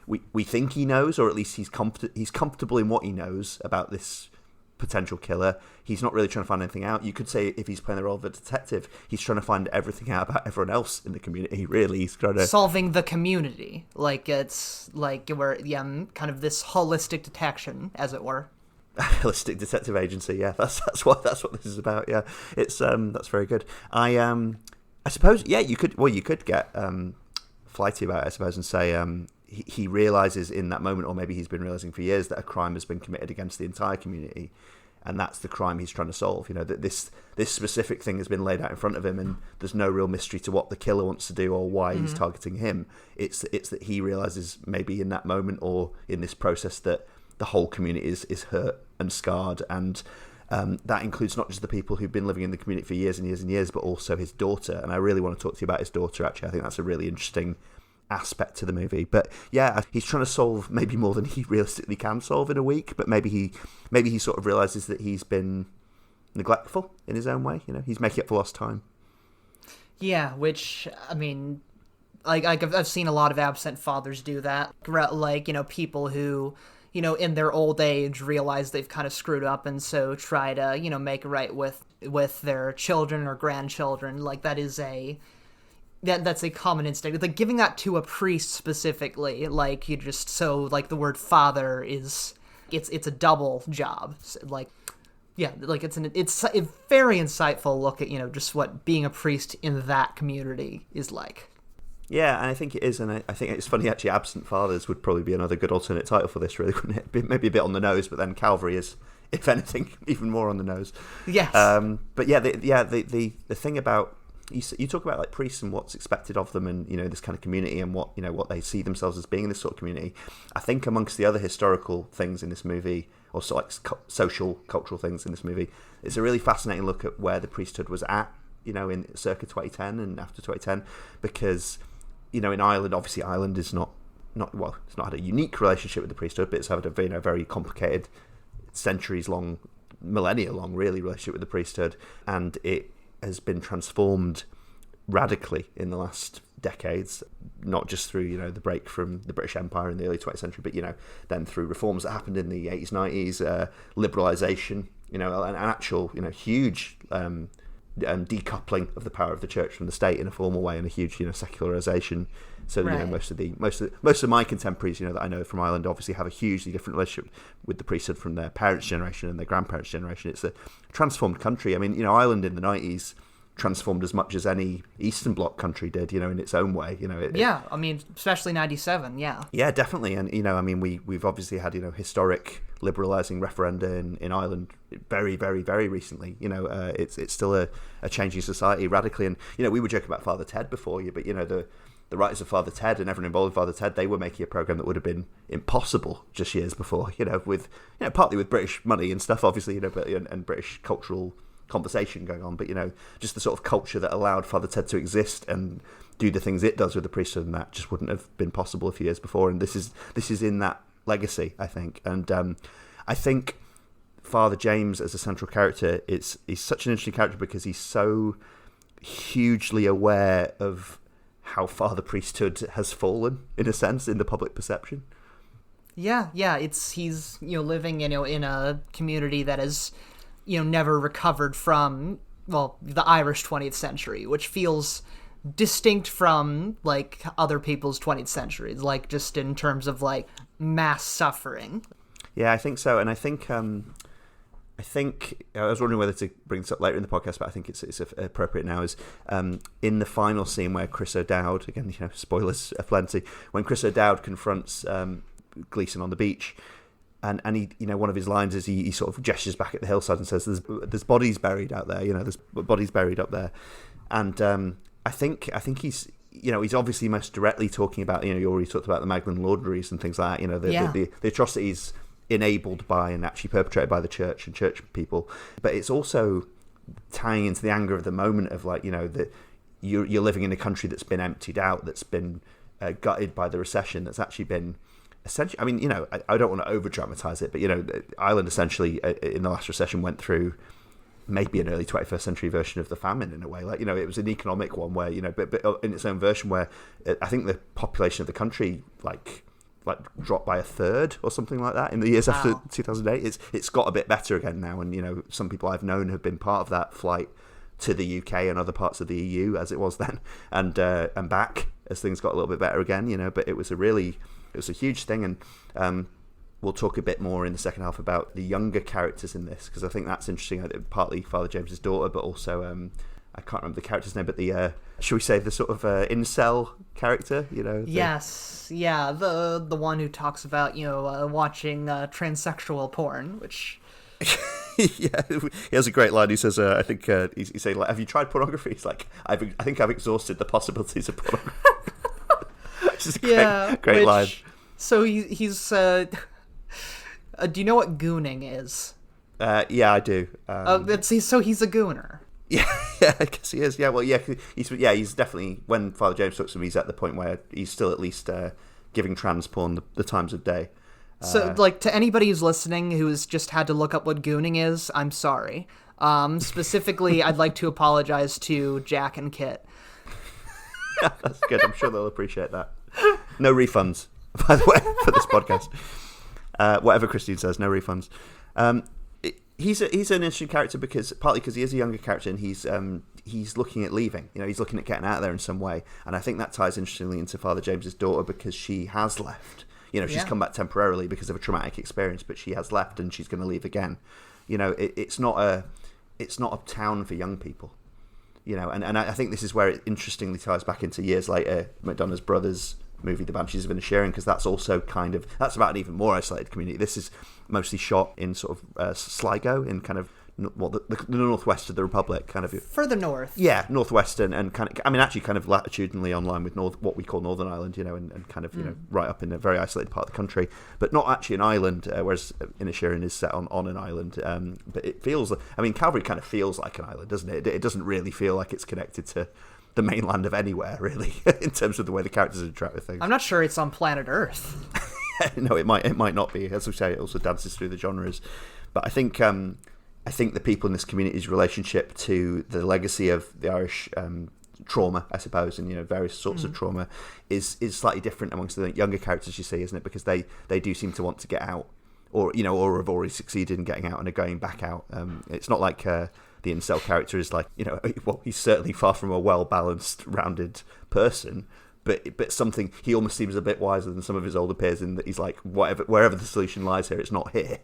Speaker 3: We think he knows, or at least he's comfortable in what he knows about this potential killer. He's not really trying to find anything out. You could say, if he's playing the role of a detective, he's trying to find everything out about everyone else in the community, really. He's trying to...
Speaker 4: Solving the community. It's where, kind of this holistic detection, as it were.
Speaker 3: Holistic detective agency, yeah, that's what this is about. Yeah, it's that's very good. I suppose, yeah, you could get flighty about it, I suppose, and say he realizes in that moment, or maybe he's been realizing for years, that a crime has been committed against the entire community, and that's the crime he's trying to solve. That this specific thing has been laid out in front of him, and there's no real mystery to what the killer wants to do or why he's targeting him. It's that he realizes maybe in that moment or in this process that the whole community is hurt and scarred, and that includes not just the people who've been living in the community for years and years and years, but also his daughter. And I really want to talk to you about his daughter, actually. I think that's a really interesting aspect to the movie. But yeah, he's trying to solve maybe more than he realistically can solve in a week, but maybe he sort of realizes that he's been neglectful in his own way. He's making up for lost time.
Speaker 4: Yeah, which, I mean, I've seen a lot of absent fathers do that. People who... in their old age, realize they've kind of screwed up, and so try to, make right with their children or grandchildren. That's a common instinct. Giving that to a priest specifically, the word father is, it's a double job. It's a very insightful look at, just what being a priest in that community is like.
Speaker 3: Yeah, and I think it is, and I think it's funny, actually, Absent Fathers would probably be another good alternate title for this, really, wouldn't it? Maybe a bit on the nose, but then Calvary is, if anything, even more on the nose.
Speaker 4: Yes.
Speaker 3: But yeah, the thing about... You talk about priests and what's expected of them, and this kind of community, and what they see themselves as being in this sort of community. I think amongst the other historical things in this movie, or social, cultural things in this movie, it's a really fascinating look at where the priesthood was at, in circa 2010 and after 2010, because... in Ireland, obviously Ireland is not it's not had a unique relationship with the priesthood, but it's had a very complicated, centuries-long, millennia-long, really, relationship with the priesthood, and it has been transformed radically in the last decades, not just through, the break from the British Empire in the early 20th century, but, then through reforms that happened in the 80s, 90s, liberalisation, an actual, huge decoupling of the power of the church from the state in a formal way, and a huge secularization. So
Speaker 4: Right.
Speaker 3: most of my contemporaries that I know from Ireland obviously have a hugely different relationship with the priesthood from their parents' generation and their grandparents' generation. It's a transformed country. I mean, Ireland in the 90s transformed as much as any Eastern Bloc country did, in its own way.
Speaker 4: I mean, especially 97, yeah.
Speaker 3: Yeah, definitely. And, we've obviously had, historic liberalising referenda in Ireland very, very, very recently. It's still a changing society radically. And, we were joking about Father Ted before but, the writers of Father Ted and everyone involved with Father Ted, they were making a programme that would have been impossible just years before, with, partly with British money and stuff, obviously, but and British cultural conversation going on, but just the sort of culture that allowed Father Ted to exist and do the things it does with the priesthood, and that just wouldn't have been possible a few years before. And this is in that legacy, I think. And I think Father James as a central character he's such an interesting character because he's so hugely aware of how far the priesthood has fallen, in a sense, in the public perception.
Speaker 4: Yeah, he's living in a community that is never recovered from the Irish 20th century, which feels distinct from like other people's 20th centuries, like just in terms of like mass suffering. Yeah,
Speaker 3: I think so, and I think I was wondering whether to bring this up later in the podcast, but I think it's appropriate now. Is in the final scene where Chris O'Dowd, again, spoilers aplenty, when Chris O'Dowd confronts Gleeson on the beach, and he, one of his lines is he sort of gestures back at the hillside and says, "There's bodies buried out there. There's bodies buried up there," and I think he's. He's obviously most directly talking about, you already talked about the Magdalen laundries and things like that, the atrocities enabled by and actually perpetrated by the church and church people. But it's also tying into the anger of the moment of like, that you're living in a country that's been emptied out, that's been gutted by the recession, that's actually been essentially, I mean, I don't want to over dramatize it, but, Ireland essentially in the last recession went through maybe an early 21st century version of the famine in a way. Like, it was an economic one where, but in its own version where I think the population of the country, like dropped by a third or something like that in the years after 2008. It's got a bit better again now, and some people I've known have been part of that flight to the UK and other parts of the EU as it was then, and back as things got a little bit better again. But it was a huge thing, and we'll talk a bit more in the second half about the younger characters in this, because I think that's interesting. Partly Father James's daughter, but also I can't remember the character's name, but the shall we say the sort of incel character,
Speaker 4: Yes, yeah, the one who talks about watching transsexual porn, which
Speaker 3: yeah, he has a great line. He says, I think he's saying, like, "Have you tried pornography?" He's like, I think I've exhausted the possibilities of pornography." Which is a great line.
Speaker 4: So he's do you know what gooning is?
Speaker 3: Yeah, I do.
Speaker 4: So he's a gooner.
Speaker 3: Yeah, I guess he is. Yeah, well, he's definitely, when Father James talks to him, he's at the point where he's still at least giving trans porn the times of day.
Speaker 4: So, like, to anybody who's listening who's just had to look up what gooning is, I'm sorry. Specifically, I'd like to apologize to Jack and Kit.
Speaker 3: That's good. I'm sure they'll appreciate that. No refunds, by the way, for this podcast. Whatever Christine says, no refunds. He's an interesting character partly because he is a younger character, and he's looking at leaving. He's looking at getting out of there in some way, and I think that ties interestingly into Father James's daughter, because she has left. She's come back temporarily because of a traumatic experience, but she has left, and she's going to leave again. It's not a town for young people. And I think this is where it interestingly ties back into years later McDonagh's brother's movie The Banshees of Inisherin, because that's also that's about an even more isolated community. This is mostly shot in sort of Sligo, in kind of the northwest of the Republic, kind of
Speaker 4: further north.
Speaker 3: Yeah, northwest, and kind of, I mean, actually kind of latitudinally on line with what we call Northern Ireland, and kind of right up in a very isolated part of the country, but not actually an island, whereas Inisherin is set on an island. But it feels, I mean, Calvary kind of feels like an island, doesn't it? It doesn't really feel like it's connected to the mainland of anywhere, really, in terms of the way the characters interact with things.
Speaker 4: I'm not sure it's on planet Earth.
Speaker 3: No, it might not be. As we say, it also dances through the genres. But I think the people in this community's relationship to the legacy of the Irish trauma, I suppose, and various sorts of trauma, is slightly different amongst the younger characters you see, isn't it? Because they do seem to want to get out or have already succeeded in getting out and are going back out. It's not like the incel character is like, well, he's certainly far from a well-balanced, rounded person, but something, he almost seems a bit wiser than some of his older peers in that he's like, wherever the solution lies here, it's not here.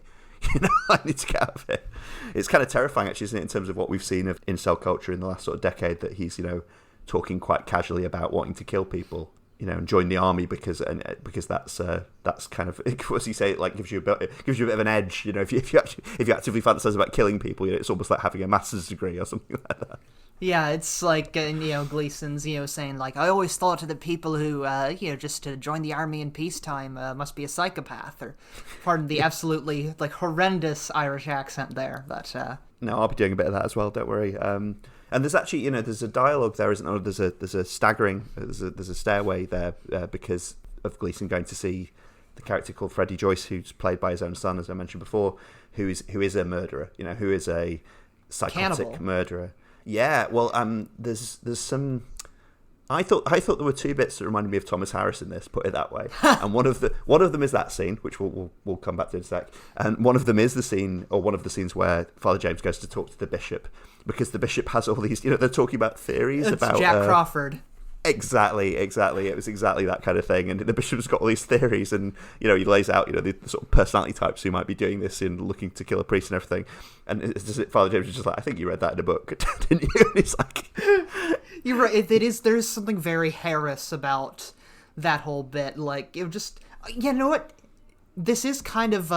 Speaker 3: I need to get out of it. It's kind of terrifying, actually, isn't it, in terms of what we've seen of incel culture in the last sort of decade, that he's, talking quite casually about wanting to kill people, and join the army because that's kind of, what does he say? It like gives you a bit of an edge. If you actively fantasize about killing people, it's almost like having a master's degree or something like that.
Speaker 4: Yeah, it's like Gleason's saying like, I always thought that people who just to join the army in peacetime must be a psychopath, or pardon the absolutely like horrendous Irish accent there. But
Speaker 3: no, I'll be doing a bit of that as well. Don't worry. And there's actually, there's a dialogue there, isn't there? There's a staggering, there's a stairway there because of Gleason going to see the character called Freddie Joyce, who's played by his own son, as I mentioned before, who is a murderer, who is a psychotic
Speaker 4: cannibal
Speaker 3: murderer. Yeah, well, there's some. I thought there were two bits that reminded me of Thomas Harris in this. Put it that way. And one of them is that scene, which we'll come back to in a sec. And one of them is one of the scenes where Father James goes to talk to the bishop, because the bishop has all these. They're talking about theories about
Speaker 4: Jack Crawford.
Speaker 3: Exactly. It was exactly that kind of thing. And the bishop's got all these theories, and he lays out the sort of personality types who might be doing this in looking to kill a priest and everything. And Father James is just like, I think you read that in a book, didn't you? And he's like,
Speaker 4: you're right. There is something very Harris about that whole bit. Like, it just, what? This is kind of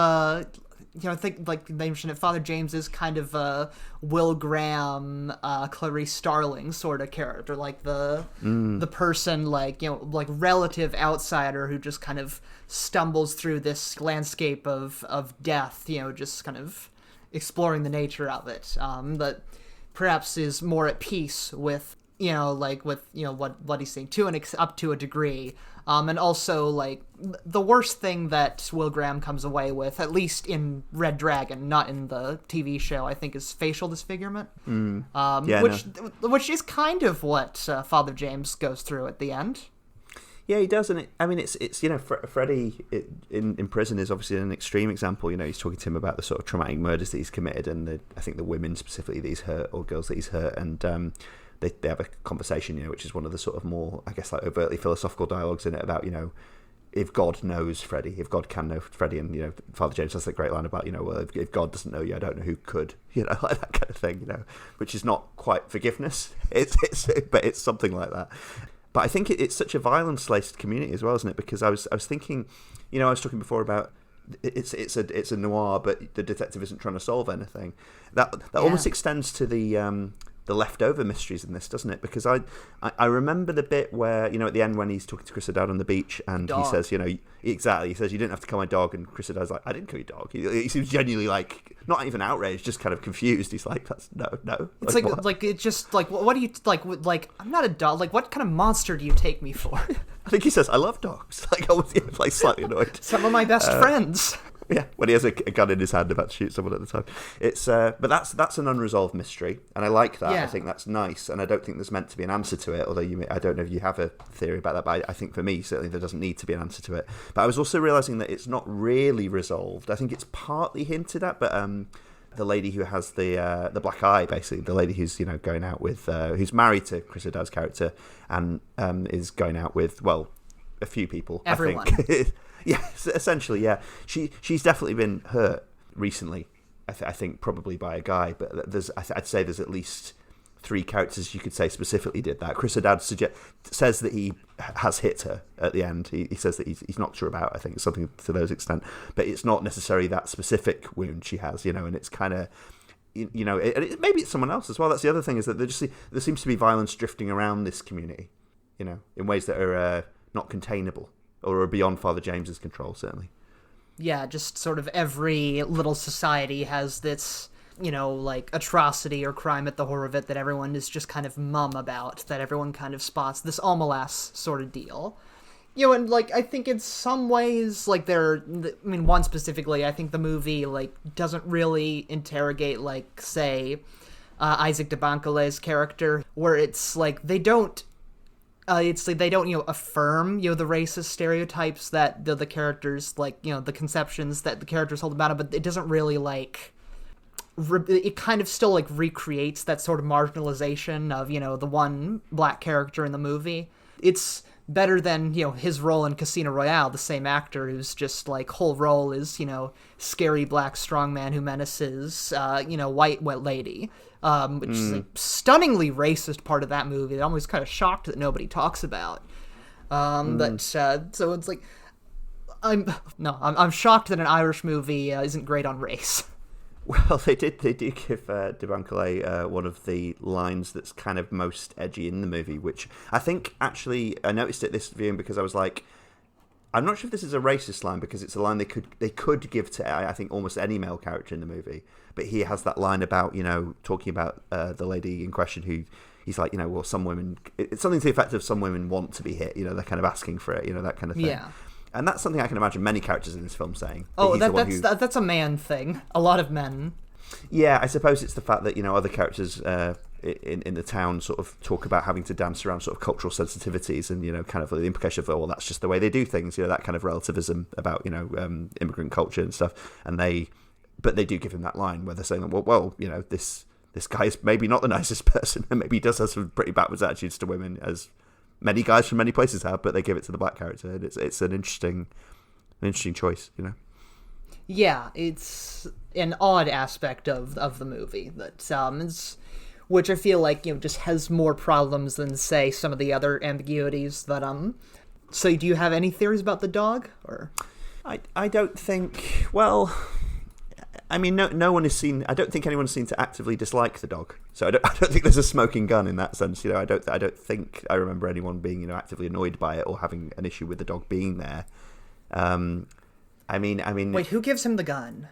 Speaker 4: I think, like they mentioned it, Father James is kind of a Will Graham, Clarice Starling sort of character, like the person, like relative outsider who just kind of stumbles through this landscape of death, just kind of exploring the nature of it, but perhaps is more at peace with what he's saying up to a degree. And also, like, the worst thing that Will Graham comes away with, at least in Red Dragon, not in the TV show, I think, is facial disfigurement. Which is kind of what Father James goes through at the end.
Speaker 3: Yeah, he does, and it's Freddie in prison is obviously an extreme example. He's talking to him about the sort of traumatic murders that he's committed, and I think the women specifically that he's hurt, or girls that he's hurt, and they have a conversation, which is one of the sort of more, I guess, like overtly philosophical dialogues in it about, if God knows Freddie, if God can know Freddie, and Father James has that great line about, well, if God doesn't know you, I don't know who could, like that kind of thing, which is not quite forgiveness, but it's something like that. But I think it's such a violence-laced community as well, isn't it? Because I was thinking, I was talking before about it's a noir, but the detective isn't trying to solve anything. That almost extends to the leftover mysteries in this, doesn't it? Because I remember the bit where, at the end when he's talking to Chris O'Dowd on the beach, and he says, exactly, he says, you didn't have to kill my dog, and Chris O'Dowd's like, I didn't kill your dog. He seems genuinely like, not even outraged, just kind of confused. He's like, that's no.
Speaker 4: It's like it's just like, what do you, like, I'm not a dog, like, what kind of monster do you take me for?
Speaker 3: I think he says, I love dogs. Like, I was like slightly annoyed.
Speaker 4: Some of my best friends.
Speaker 3: Yeah, when he has a gun in his hand about to shoot someone at the time. It's but that's an unresolved mystery, and I like that. Yeah. I think that's nice, and I don't think there's meant to be an answer to it. Although I don't know if you have a theory about that, but I think for me certainly there doesn't need to be an answer to it. But I was also realizing that it's not really resolved. I think it's partly hinted at, but the lady who has the black eye, basically the lady who's going out with who's married to Chris O'Dowd's character and is going out with a few people.
Speaker 4: Everyone.
Speaker 3: I think. Yeah, essentially, yeah. She's definitely been hurt recently. I think probably by a guy, but I'd say there's at least 3 characters you could say specifically did that. Chris O'Dowd says that he has hit her at the end. He says that he's knocked her about. I think it's something to those extent, but it's not necessarily that specific wound she has, and it's kind of. Maybe it's someone else as well. That's the other thing, is that there seems to be violence drifting around this community, in ways that are not containable. Or are beyond Father James's control, certainly.
Speaker 4: Yeah, just sort of every little society has this, like, atrocity or crime at the horror of it that everyone is just kind of mum about, that everyone kind of spots, this Almalas sort of deal. And, like, I think in some ways, like, one specifically, I think the movie, like, doesn't really interrogate, like, say, Isaac de Bancolet's character, where it's, like, they don't It's like they don't, affirm, the racist stereotypes that the characters, like, the conceptions that the characters hold about it, but it doesn't really, like, it kind of still, like, recreates that sort of marginalization of, the one black character in the movie. It's better than, his role in Casino Royale, the same actor who's just, like, whole role is, scary black strongman who menaces, white lady. Which is a stunningly racist part of that movie that I'm always kind of shocked that nobody talks about. But, so it's like, I'm shocked that an Irish movie isn't great on race.
Speaker 3: Well, they do give Debancole one of the lines that's kind of most edgy in the movie, which I think, actually, I noticed at this viewing because I was like, I'm not sure if this is a racist line, because it's a line they could give to, I think, almost any male character in the movie. But he has that line about, talking about the lady in question who he's like, well, some women, it's something to the effect of some women want to be hit, they're kind of asking for it, that kind of thing.
Speaker 4: Yeah.
Speaker 3: And that's something I can imagine many characters in this film saying.
Speaker 4: Oh, that's a man thing. A lot of men.
Speaker 3: Yeah, I suppose it's the fact that, other characters in the town sort of talk about having to dance around sort of cultural sensitivities and, kind of the implication of, well, that's just the way they do things, that kind of relativism about, immigrant culture and stuff. But they do give him that line where they're saying, well, this guy is maybe not the nicest person, and maybe he does have some pretty backwards attitudes to women, as many guys from many places have, but they give it to the black character, and it's an interesting choice,
Speaker 4: Yeah, it's an odd aspect of the movie that which I feel like just has more problems than, say, some of the other ambiguities that So do you have any theories about the dog, or?
Speaker 3: I don't think. Well, I mean, no one has seen. I don't think anyone's seen to actively dislike the dog. So I don't think there's a smoking gun in that sense. I don't think I remember anyone being actively annoyed by it or having an issue with the dog being there. I mean.
Speaker 4: Wait, who gives him the gun?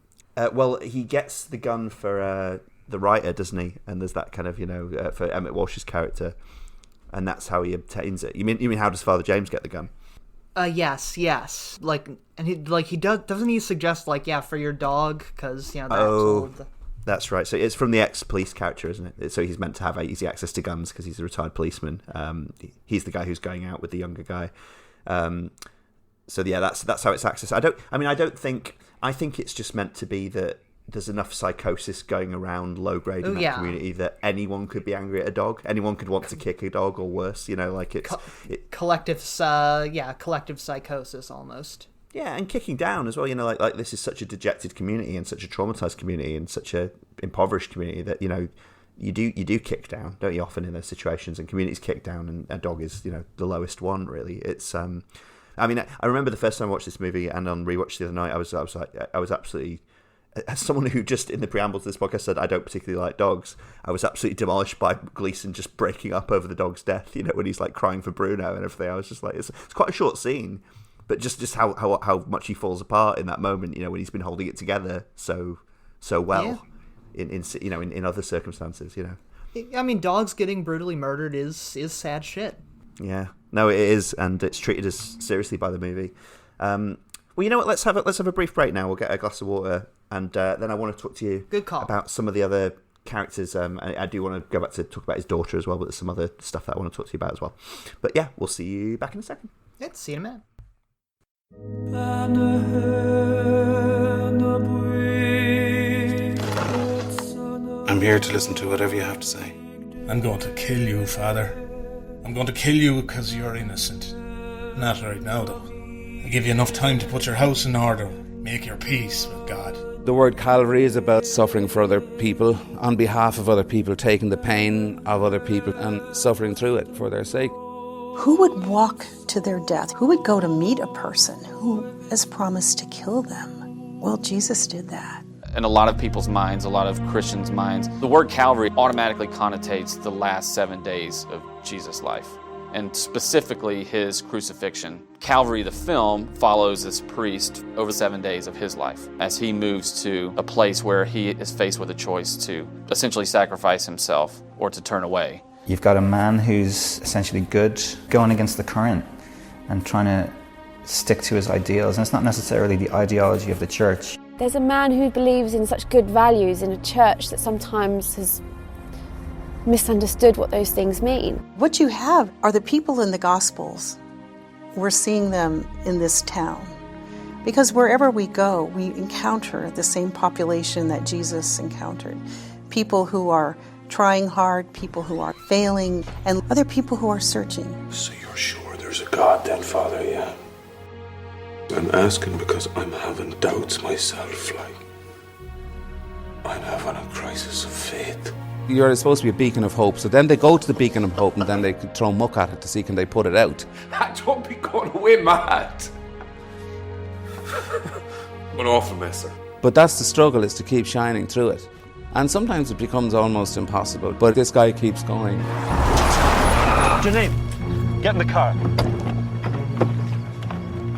Speaker 3: Well, he gets the gun for the writer, doesn't he? And there's that kind of for Emmett Walsh's character, and that's how he obtains it. You mean how does Father James get the gun?
Speaker 4: Yes. Like, and he doesn't he suggest, like, for your dog, because that's
Speaker 3: that's right. So it's from the ex-police character, isn't it? So he's meant to have easy access to guns because he's a retired policeman. He's the guy who's going out with the younger guy. So yeah, that's how it's accessed. I think it's just meant to be that there's enough psychosis going around low grade in that community that anyone could be angry at a dog. Anyone could want to kick a dog or worse.
Speaker 4: Collective psychosis almost.
Speaker 3: Yeah, and kicking down as well. Like this is such a dejected community and such a traumatized community and such a impoverished community that you do kick down, don't you? Often in those situations, and communities kick down, and a dog is the lowest one. Really, it's. I mean, I remember the first time I watched this movie, and on rewatch the other night, I was absolutely. As someone who just in the preamble to this podcast said I don't particularly like dogs, I was absolutely demolished by Gleeson just breaking up over the dog's death. When he's like crying for Bruno and everything. I was just like, it's quite a short scene, but just how much he falls apart in that moment. When he's been holding it together so well, in other circumstances.
Speaker 4: I mean, dogs getting brutally murdered is sad shit.
Speaker 3: Yeah, no, it is, and it's treated as seriously by the movie. Well, you know what? Let's have a brief break now. We'll get a glass of water, and then I want to talk to you about some of the other characters. I do want to go back to talk about his daughter as well, but there's some other stuff that I want to talk to you about as well. But yeah, we'll see you back in a second.
Speaker 4: Yeah, see you in a minute.
Speaker 2: I'm here to listen to whatever you have to say.
Speaker 5: I'm going to kill you, Father. I'm going to kill you because you're innocent. Not right now, though. I give you enough time to put your house in order, make your peace with God.
Speaker 7: The word Calvary is about suffering for other people, on behalf of other people, taking the pain of other people and suffering through it for their sake.
Speaker 10: Who would walk to their death? Who would go to meet a person who has promised to kill them? Well, Jesus did that.
Speaker 11: In a lot of people's minds, a lot of Christians' minds, the word Calvary automatically connotates the last 7 days of Jesus' life, and specifically his crucifixion. Calvary, the film, follows this priest over 7 days of his life as he moves to a place where he is faced with a choice to essentially sacrifice himself or to turn away.
Speaker 12: You've got a man who's essentially good, going against the current and trying to stick to his ideals, and it's not necessarily the ideology of the church.
Speaker 13: There's a man who believes in such good values in a church that sometimes has misunderstood what those things mean.
Speaker 10: What you have are the people in the Gospels. We're seeing them in this town. Because wherever we go, we encounter the same population that Jesus encountered. People who are trying hard, people who are failing, and other people who are searching.
Speaker 8: So you're sure there's a God then, Father, yeah? I'm asking because I'm having doubts myself, like. I'm having a crisis of faith.
Speaker 7: You're supposed to be a beacon of hope, so then they go to the beacon of hope and then they could throw muck at it to see can they put it out.
Speaker 8: Don't be going away mad. I'm an awful messer.
Speaker 7: But that's the struggle, is to keep shining through it. And sometimes it becomes almost impossible, but this guy keeps going.
Speaker 9: What's your name? Get in the car.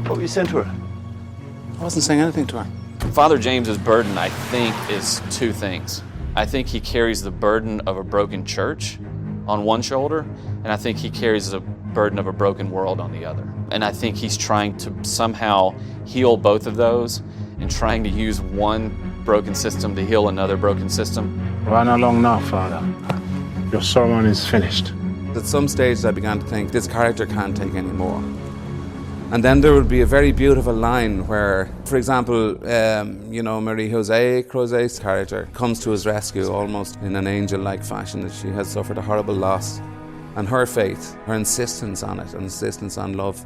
Speaker 9: What were you saying to her?
Speaker 7: I wasn't saying anything to her.
Speaker 11: Father James's burden, I think, is two things. I think he carries the burden of a broken church on one shoulder, and I think he carries the burden of a broken world on the other. And I think he's trying to somehow heal both of those and trying to use one broken system to heal another broken system.
Speaker 9: Run along now, Father. Your sermon is finished.
Speaker 7: At some stage I began to think, this character can't take any more. And then there would be a very beautiful line where, for example, Marie-José Crozet's character comes to his rescue almost in an angel-like fashion, that she has suffered a horrible loss. And her faith, her insistence on it, and insistence on love,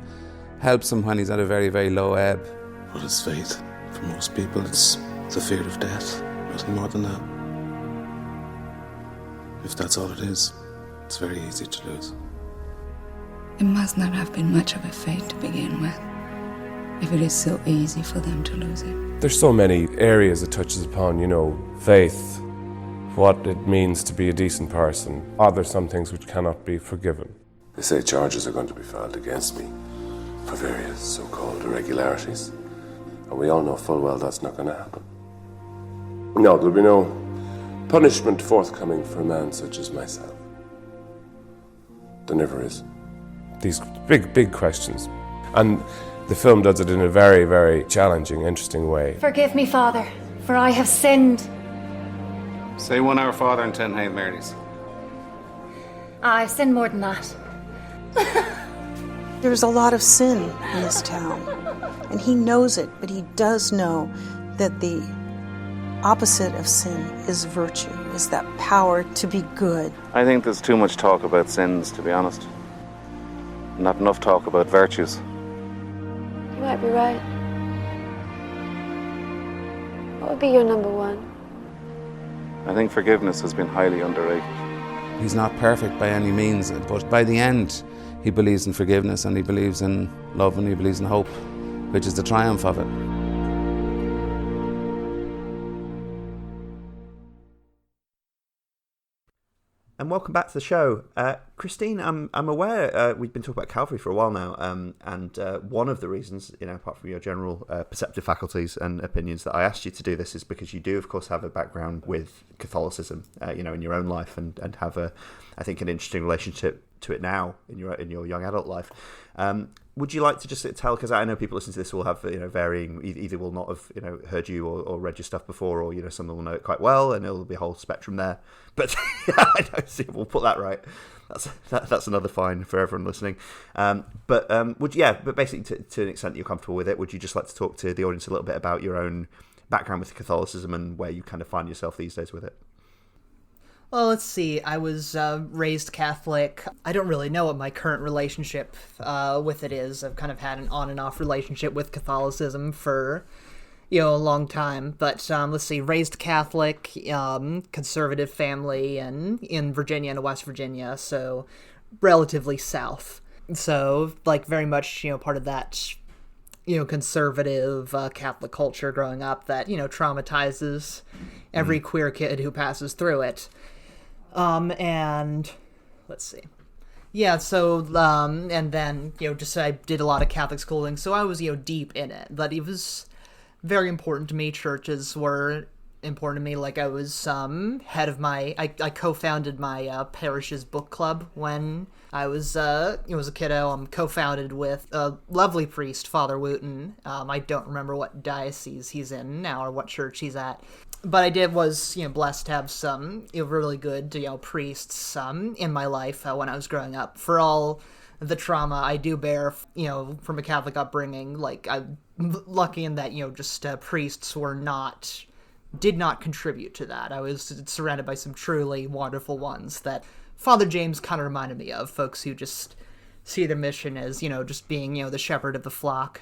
Speaker 7: helps him when he's at a very, very low ebb.
Speaker 2: What is faith? For most people, it's the fear of death, nothing more than that. If that's all it is, it's very easy to lose.
Speaker 14: It must not have been much of a faith to begin with, if it is so easy for them to lose it.
Speaker 8: There's so many areas it touches upon, faith, what it means to be a decent person. Are there some things which cannot be forgiven? They say charges are going to be filed against me for various so-called irregularities. And we all know full well that's not going to happen. No, there'll be no punishment forthcoming for a man such as myself. There never is. These big questions. And the film does it in a very, very challenging, interesting way.
Speaker 13: Forgive me, Father, for I have sinned.
Speaker 7: Say 1 Our Father and 10 Hail Marys.
Speaker 13: I've sinned more than that.
Speaker 10: There's a lot of sin in this town, and he knows it, but he does know that the opposite of sin is virtue, is that power to be good.
Speaker 7: I think there's too much talk about sins, to be honest. Not enough talk about virtues.
Speaker 13: You might be right. What would be your number one?
Speaker 7: I think forgiveness has been highly underrated. He's not perfect by any means, but by the end, he believes in forgiveness, and he believes in love, and he believes in hope, which is the triumph of it.
Speaker 3: And welcome back to the show. Christine, I'm aware we've been talking about Calvary for a while now, and one of the reasons, apart from your general perceptive faculties and opinions, that I asked you to do this is because you do, of course, have a background with Catholicism, in your own life, and have I think, an interesting relationship to it now in your young adult life. Would you like to just tell, because I know people listening to this will have varying, either will not have heard you or read your stuff before, or some will know it quite well, and there'll be a whole spectrum there. But I know, see, we'll put that right. That's another fine for everyone listening. But basically, to an extent that you're comfortable with it, would you just like to talk to the audience a little bit about your own background with Catholicism and where you kind of find yourself these days with it?
Speaker 4: Well, let's see. I was raised Catholic. I don't really know what my current relationship with it is. I've kind of had an on and off relationship with Catholicism for, a long time. But let's see. Raised Catholic, conservative family, and in Virginia and West Virginia, so relatively south. So, very much, part of that, conservative Catholic culture growing up that, traumatizes every queer kid who passes through it. And let's see. Yeah, so, and then, just I did a lot of Catholic schooling, so I was, deep in it. But it was very important to me. Churches were, important to me. Like, I was head of I co-founded my parish's book club when I was a kiddo. I'm co-founded with a lovely priest, Father Wooten. I don't remember what diocese he's in now or what church he's at. But I was blessed to have some really good priests in my life when I was growing up. For all the trauma I do bear, from a Catholic upbringing, like, I'm lucky in that priests did not contribute to that. I was surrounded by some truly wonderful ones that Father James kind of reminded me of, folks who just see their mission as just being the shepherd of the flock,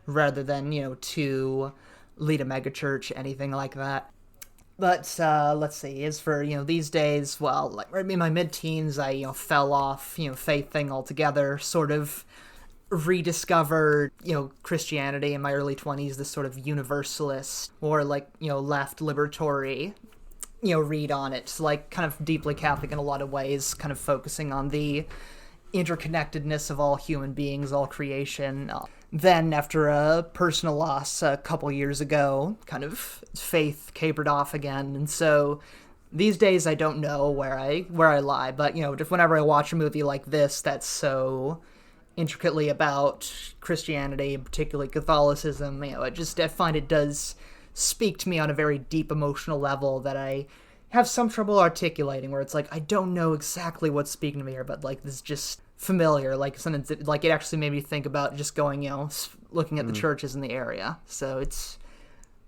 Speaker 4: rather than to lead a megachurch, anything like that. But let's see, as for these days, well, like in my mid-teens, I fell off faith thing altogether, sort of rediscovered Christianity in my early 20s, this sort of universalist or left liberatory read on it. So, like, kind of deeply Catholic in a lot of ways, kind of focusing on the interconnectedness of all human beings, all creation. Then, after a personal loss a couple years ago, kind of faith capered off again, and so these days I don't know where I lie. But just whenever I watch a movie like this that's so intricately about Christianity, particularly Catholicism, I find it does speak to me on a very deep emotional level that I have some trouble articulating, where it's like, I don't know exactly what's speaking to me here, but like, this is just familiar, like something, like it actually made me think about just going, looking at the churches in the area. So it's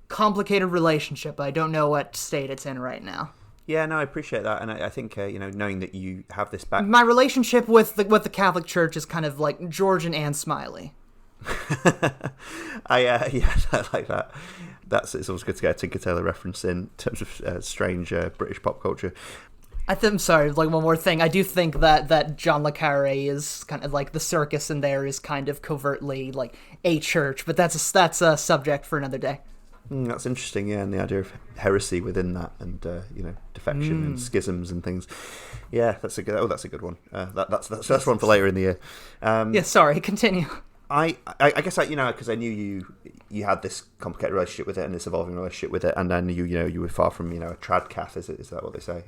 Speaker 4: complicated relationship. I don't know what state it's in right now.
Speaker 3: Yeah, no, I appreciate that, and I think knowing that you have this back.
Speaker 4: My relationship with the Catholic Church is kind of like George and Anne Smiley.
Speaker 3: I like that. It's always good to get a Tinker Tailor reference in terms of strange British pop culture.
Speaker 4: I'm sorry, like, one more thing. I do think that John le Carré is kind of like the circus in there is kind of covertly like a church, but that's a subject for another day.
Speaker 3: That's interesting, yeah, and the idea of heresy within that, and defection and schisms and things. Yeah, that's a good one. That's one for later in the year.
Speaker 4: Yeah, sorry, continue.
Speaker 3: I guess because I knew you had this complicated relationship with it and this evolving relationship with it, and then you were far from a trad cath. Is that what they say?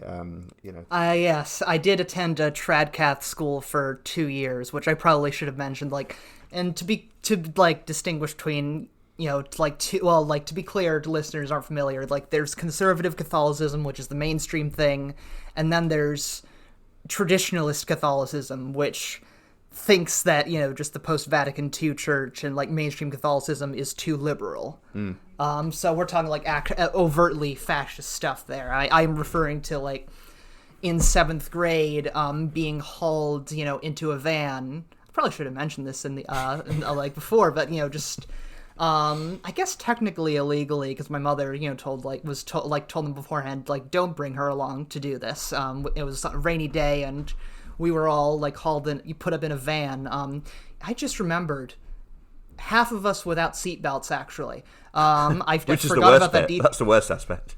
Speaker 4: Yes, I did attend a trad cath school for 2 years, which I probably should have mentioned. Like, and to distinguish between to be clear to listeners aren't familiar, like, there's conservative Catholicism, which is the mainstream thing, and then there's traditionalist Catholicism, which thinks that just the post-Vatican II church and like mainstream Catholicism is too liberal. So we're talking like overtly fascist stuff there. I'm referring to like in 7th grade being hauled into a van. I probably should have mentioned this in the like before, but I guess technically illegally, because my mother told them beforehand, like, don't bring her along to do this. It was a rainy day and we were all like hauled in, you put up in a van. I just remembered half of us without seatbelts, actually. I forgot about that detail.
Speaker 3: That's the worst aspect.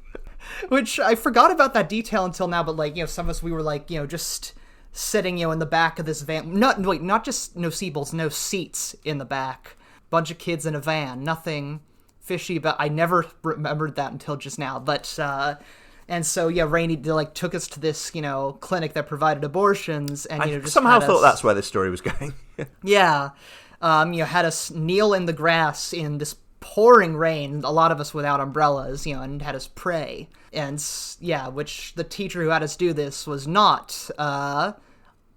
Speaker 4: Which I forgot about that detail until now, but like, some of us, we were like, just sitting, in the back of this van. Not just no seatbelts, no seats in the back. Bunch of kids in a van. Nothing fishy, but I never remembered that until just now. But, and so, Rainey took us to this, clinic that provided abortions, and
Speaker 3: I somehow thought that's where this story was going.
Speaker 4: Yeah, had us kneel in the grass in this pouring rain, a lot of us without umbrellas, and had us pray, and which the teacher who had us do this was not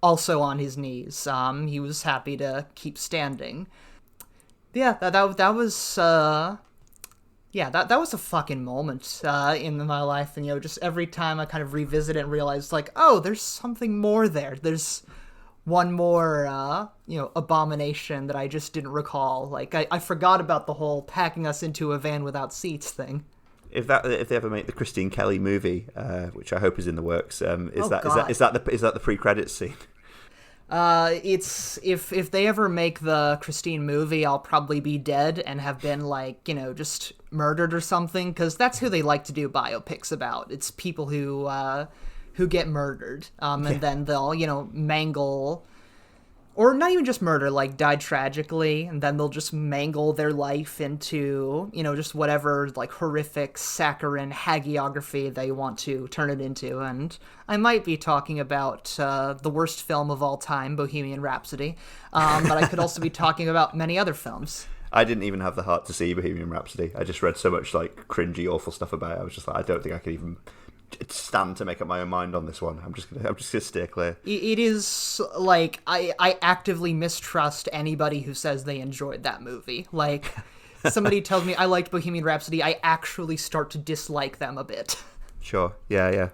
Speaker 4: also on his knees. He was happy to keep standing. Yeah, that was. That was a fucking moment in my life, and just every time I kind of revisit it and realize, like, oh, there's something more there. There's one more, abomination that I just didn't recall. Like, I forgot about the whole packing us into a van without seats thing.
Speaker 3: If they ever make the Christine Kelley movie, which I hope is in the works, is that the pre-credits scene?
Speaker 4: It's if they ever make the Christine movie, I'll probably be dead and have been like, just murdered or something, because that's who they like to do biopics about. It's people who get murdered, and then they'll, mangle Or not even just murder, like died tragically, and then they'll just mangle their life into, just whatever, like, horrific, saccharine hagiography they want to turn it into. And I might be talking about the worst film of all time, Bohemian Rhapsody, but I could also be talking about many other films.
Speaker 3: I didn't even have the heart to see Bohemian Rhapsody. I just read so much, like, cringy, awful stuff about it. I was just like, I don't think I could even stand to make up my own mind on this one. I'm just gonna steer clear.
Speaker 4: It is like I actively mistrust anybody who says they enjoyed that movie. Like, somebody tells me I liked Bohemian Rhapsody, I actually start to dislike them a bit.
Speaker 3: Sure, yeah.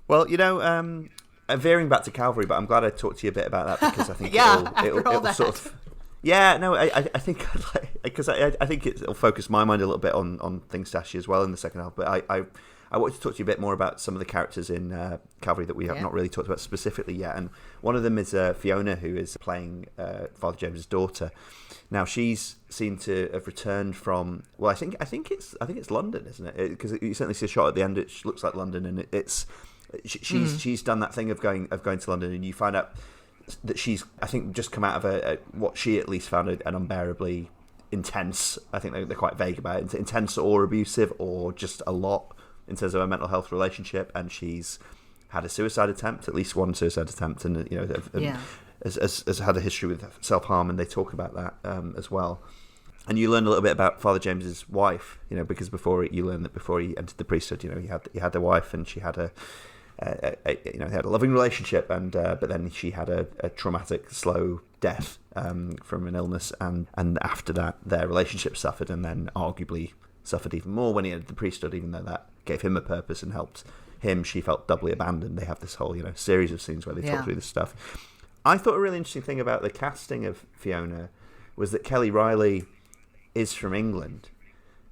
Speaker 3: Well, veering back to Calvary, but I'm glad I talked to you a bit about that, because I think it'll sort of. Yeah, no, I think because I think it'll focus my mind a little bit on things to ask you as well in the second half. But I wanted to talk to you a bit more about some of the characters in Calvary that we have not really talked about specifically yet. And one of them is Fiona, who is playing Father James's daughter. Now, she's seen to have returned from, well, I think it's London, isn't it? Because you certainly see a shot at the end. It looks like London, and she's done that thing of going to London, and you find out that she's, I think, just come out of what she at least found an unbearably intense. I think they're quite vague about it. Intense or abusive or just a lot in terms of a mental health relationship, and she's had a suicide attempt, at least one suicide attempt, and has had a history with self-harm, and they talk about that as well. And you learn a little bit about Father James's wife, because you learn that before he entered the priesthood, he had a wife, and she had they had a loving relationship, and but then she had a traumatic, slow death from an illness, and after that, their relationship suffered, and then arguably suffered even more when he entered the priesthood, even though that gave him a purpose and helped him. She felt doubly abandoned. They have this whole series of scenes where they talk through this stuff. I thought a really interesting thing about the casting of Fiona was that Kelly Riley is from England,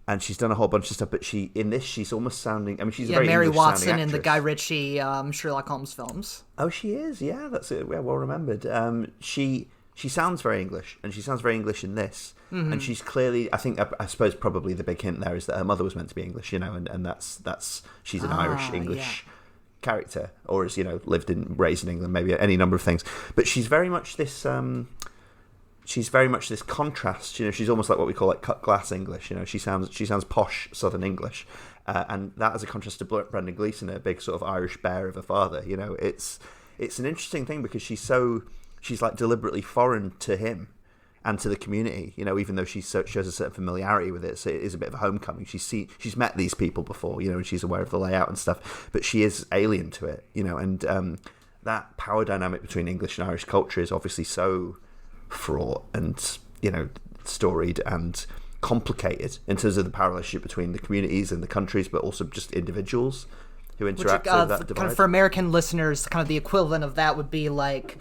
Speaker 3: and she's done a whole bunch of stuff, but she's almost sounding, she's a very
Speaker 4: Mary
Speaker 3: English-sounding
Speaker 4: Watson in the
Speaker 3: actress.
Speaker 4: Guy Ritchie Sherlock Holmes films.
Speaker 3: Oh, she is. Yeah, that's it. Yeah, well remembered. She sounds very English, and she sounds very English in this. Mm-hmm. And she's clearly, I suppose probably the big hint there is that her mother was meant to be English, and that's she's an Irish English character, or has raised in England, maybe any number of things. But she's very much this. She's very much this contrast. She's almost like what we call like cut glass English. She sounds posh Southern English, and that as a contrast to Brendan Gleeson, a big sort of Irish bear of a father. It's an interesting thing because she's like deliberately foreign to him and to the community, even though she shows a certain familiarity with it. So it is a bit of a homecoming. She's met these people before, and she's aware of the layout and stuff, but she is alien to it, and that power dynamic between English and Irish culture is obviously so fraught and, storied and complicated in terms of the power relationship between the communities and the countries, but also just individuals who interact with that divide.
Speaker 4: Kind of for American listeners, kind of the equivalent of that would be like,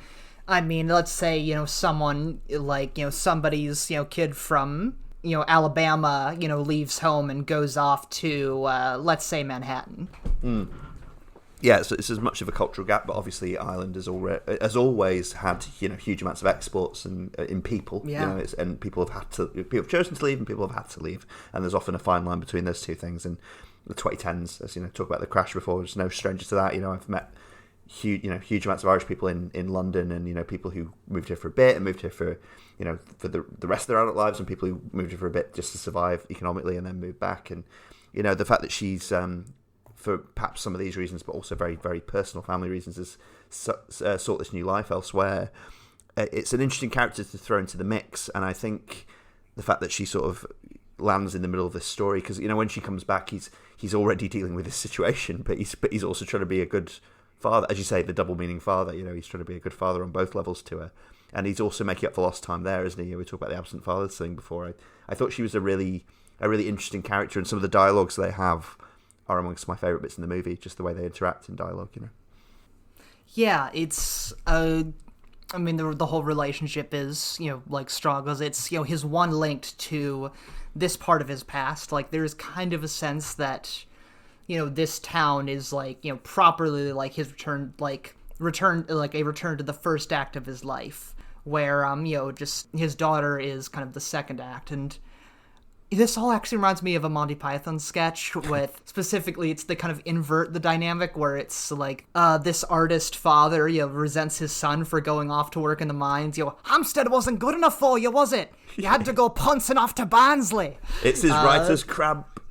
Speaker 4: let's say, someone like, somebody's, kid from, Alabama, leaves home and goes off to, let's say, Manhattan.
Speaker 3: Mm. Yeah, so it's as much of a cultural gap, but obviously Ireland has always had, huge amounts of exports and in people, and people have chosen to leave and people have had to leave. And there's often a fine line between those two things. And the 2010s, as talk about the crash before, there's no stranger to that. I've met huge amounts of Irish people in London, and people who moved here for a bit and moved here for for the rest of their adult lives, and people who moved here for a bit just to survive economically and then moved back. And the fact that she's for perhaps some of these reasons, but also very, very personal family reasons, has sought this new life elsewhere. It's an interesting character to throw into the mix, and I think the fact that she sort of lands in the middle of this story, because when she comes back, he's already dealing with this situation, but he's also trying to be a good father, as you say, the double meaning father. He's trying to be a good father on both levels to her, and he's also making up for lost time there, isn't he? We talked about the absent fathers thing before. I thought she was a really interesting character, and some of the dialogues they have are amongst my favourite bits in the movie, just the way they interact in dialogue,
Speaker 4: Yeah, it's the whole relationship is, like strong, because it's, his one linked to this part of his past. Like, there's kind of a sense that, this town is like, properly like his return to the first act of his life, where, just his daughter is kind of the second act. And This all actually reminds me of a Monty Python sketch with, specifically, it's the kind of invert the dynamic where it's like, this artist father, resents his son for going off to work in the mines. Hampstead wasn't good enough for you, was it? You had to go pouncing off to Barnsley.
Speaker 3: It's his writer's cramp.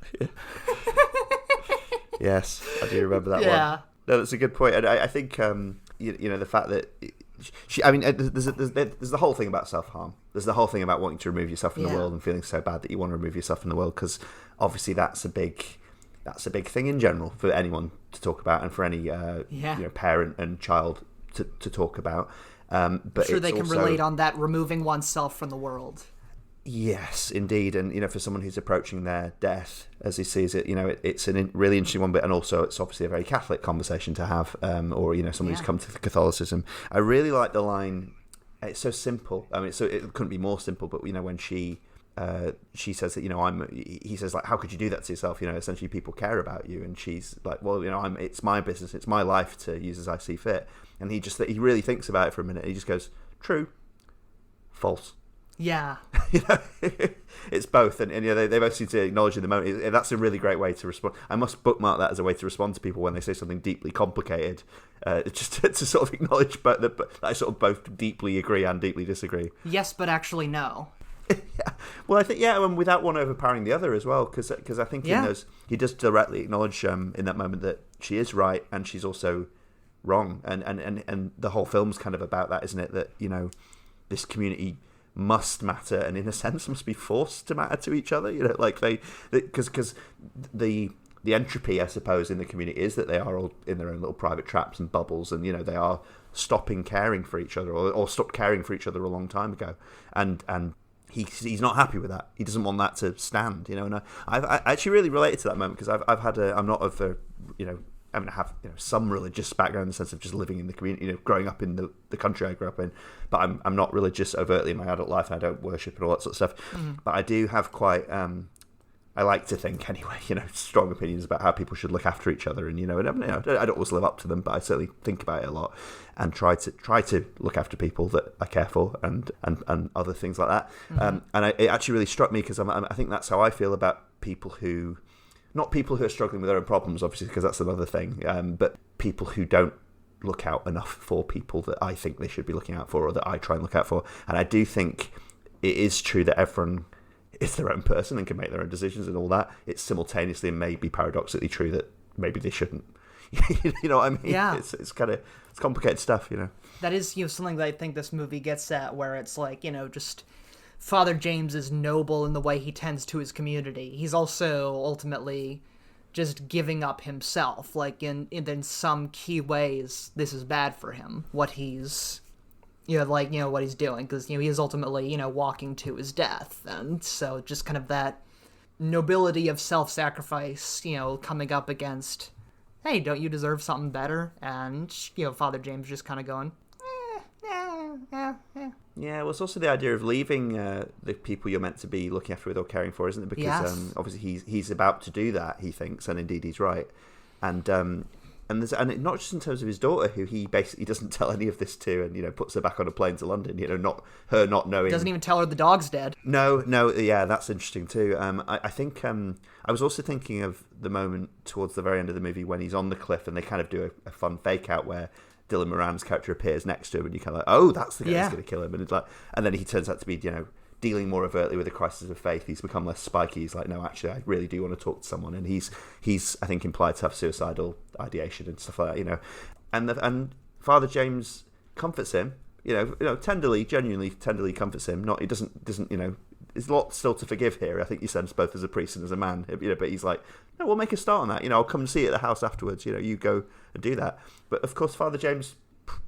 Speaker 3: Yes, I do remember that one. No, that's a good point. And I think, the fact that... there's the whole thing about self-harm. There's the whole thing about wanting to remove yourself from the world and feeling so bad that you want to remove yourself from the world, because obviously that's a big thing in general for anyone to talk about, and for any parent and child to talk about. But
Speaker 4: I'm sure they can relate on that, removing oneself from the world.
Speaker 3: Yes, indeed. And, for someone who's approaching their death, as he sees it, it's a really interesting one, but and also it's obviously a very Catholic conversation to have, or, someone who's come to Catholicism. I really like the line, it's so simple. I mean, it couldn't be more simple, but, when she says that, he says, like, how could you do that to yourself? Essentially people care about you. And she's like, well, it's my business, it's my life to use as I see fit. And he really thinks about it for a minute. He just goes, true, false.
Speaker 4: Yeah.
Speaker 3: It's both, and they both seem to acknowledge in the moment. That's a really great way to respond. I must bookmark that as a way to respond to people when they say something deeply complicated, just to sort of acknowledge that I sort of both deeply agree and deeply disagree.
Speaker 4: Yes, but actually no.
Speaker 3: Yeah. Well, I think, and without one overpowering the other as well, because I think he does directly acknowledge in that moment that she is right and she's also wrong, and the whole film's kind of about that, isn't it? That this community must matter, and in a sense must be forced to matter to each other, because the entropy, I suppose, in the community is that they are all in their own little private traps and bubbles, and they are stopping caring for each other, or stopped caring for each other a long time ago, and he's not happy with that. He doesn't want that to stand, and I actually really related to that moment, because I've had I'm not of a I mean, I have some religious background in the sense of just living in the community, growing up in the country I grew up in. But I'm not religious overtly in my adult life, and I don't worship and all that sort of stuff. Mm. But I do have quite, I like to think anyway, strong opinions about how people should look after each other. And I don't always live up to them, but I certainly think about it a lot and try to look after people that I care for and other things like that. Mm-hmm. And it actually really struck me, because I think that's how I feel about people who. Not people who are struggling with their own problems, obviously, because that's another thing, but people who don't look out enough for people that I think they should be looking out for, or that I try and look out for. And I do think it is true that everyone is their own person and can make their own decisions and all that. It's simultaneously and maybe paradoxically true that maybe they shouldn't. You know what I mean?
Speaker 4: Yeah.
Speaker 3: It's complicated stuff,
Speaker 4: That is something that I think this movie gets at, where it's like, just... Father James is noble in the way he tends to his community. He's also ultimately just giving up himself. Like in some key ways, this is bad for him. What he's, what he's doing, because he is ultimately walking to his death, and so just kind of that nobility of self-sacrifice, coming up against, hey, don't you deserve something better? And Father James just kind of going,
Speaker 3: Yeah, well, it's also the idea of leaving the people you're meant to be looking after with or caring for, isn't it? Because obviously he's about to do that, he thinks, and indeed he's right. And not just in terms of his daughter, who he basically doesn't tell any of this to, and puts her back on a plane to London. Not knowing.
Speaker 4: Doesn't even tell her the dog's dead.
Speaker 3: No, yeah, that's interesting too. I think I was also thinking of the moment towards the very end of the movie when he's on the cliff and they kind of do a fun fake out where Dylan Moran's character appears next to him, and you kind of like, oh, that's the guy who's going to kill him, and it's like, and then he turns out to be, dealing more overtly with a crisis of faith. He's become less spiky. He's like, no, actually, I really do want to talk to someone, and he's I think implied to have suicidal ideation and stuff like that, and Father James comforts him, tenderly, genuinely tenderly comforts him. He doesn't, there's a lot still to forgive here. I think you sense both as a priest and as a man, but he's like, no, we'll make a start on that. I'll come and see you at the house afterwards. You go and do that. But of course, Father James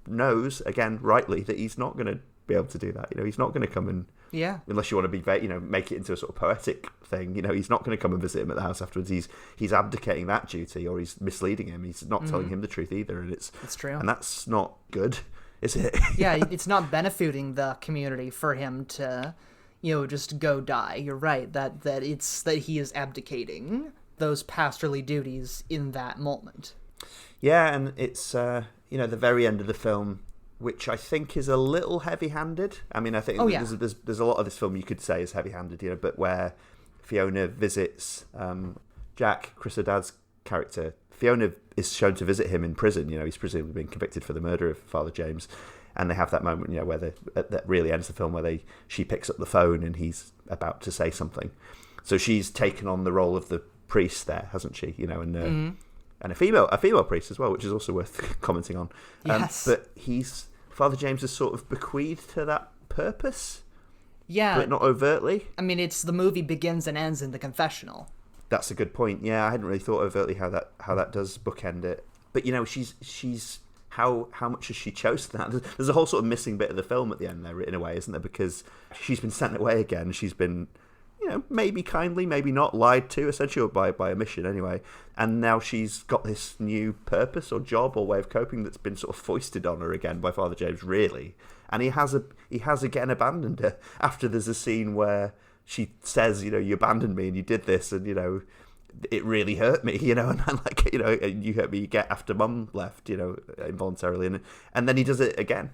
Speaker 3: knows, again, rightly, that he's not going to be able to do that. He's not going to come and, unless you want to be, make it into a sort of poetic thing. He's not going to come and visit him at the house afterwards. He's abdicating that duty, or he's misleading him. He's not telling him the truth either, and it's
Speaker 4: true,
Speaker 3: and that's not good, is it?
Speaker 4: Yeah, it's not benefiting the community for him to, just go die. You're right that he is abdicating those pastorly duties in that moment.
Speaker 3: Yeah, and it's the very end of the film, which I think is a little heavy-handed. I mean, I think there's a lot of this film you could say is heavy-handed, but where Fiona visits Jack, Chris O'Dowd's character. Fiona is shown to visit him in prison. He's presumably been convicted for the murder of Father James, and they have that moment, where that really ends the film, where she picks up the phone and he's about to say something. So she's taken on the role of the priest there, hasn't she? And a female priest as well, which is also worth commenting on.
Speaker 4: Yes.
Speaker 3: But Father James is sort of bequeathed to that purpose.
Speaker 4: Yeah.
Speaker 3: But not overtly.
Speaker 4: I mean, the movie begins and ends in the confessional.
Speaker 3: That's a good point. Yeah, I hadn't really thought overtly how that does bookend it. But she's how much has she chosen that? There's a whole sort of missing bit of the film at the end there, in a way, isn't there? Because she's been sent away again. She's been, maybe kindly, maybe not, lied to, essentially, by omission anyway. And now she's got this new purpose or job or way of coping that's been sort of foisted on her again by Father James, really. And he has again abandoned her after there's a scene where she says, you abandoned me and you did this, and it really hurt me, and I'm like, you hurt me, you get after Mum left, involuntarily, and then he does it again,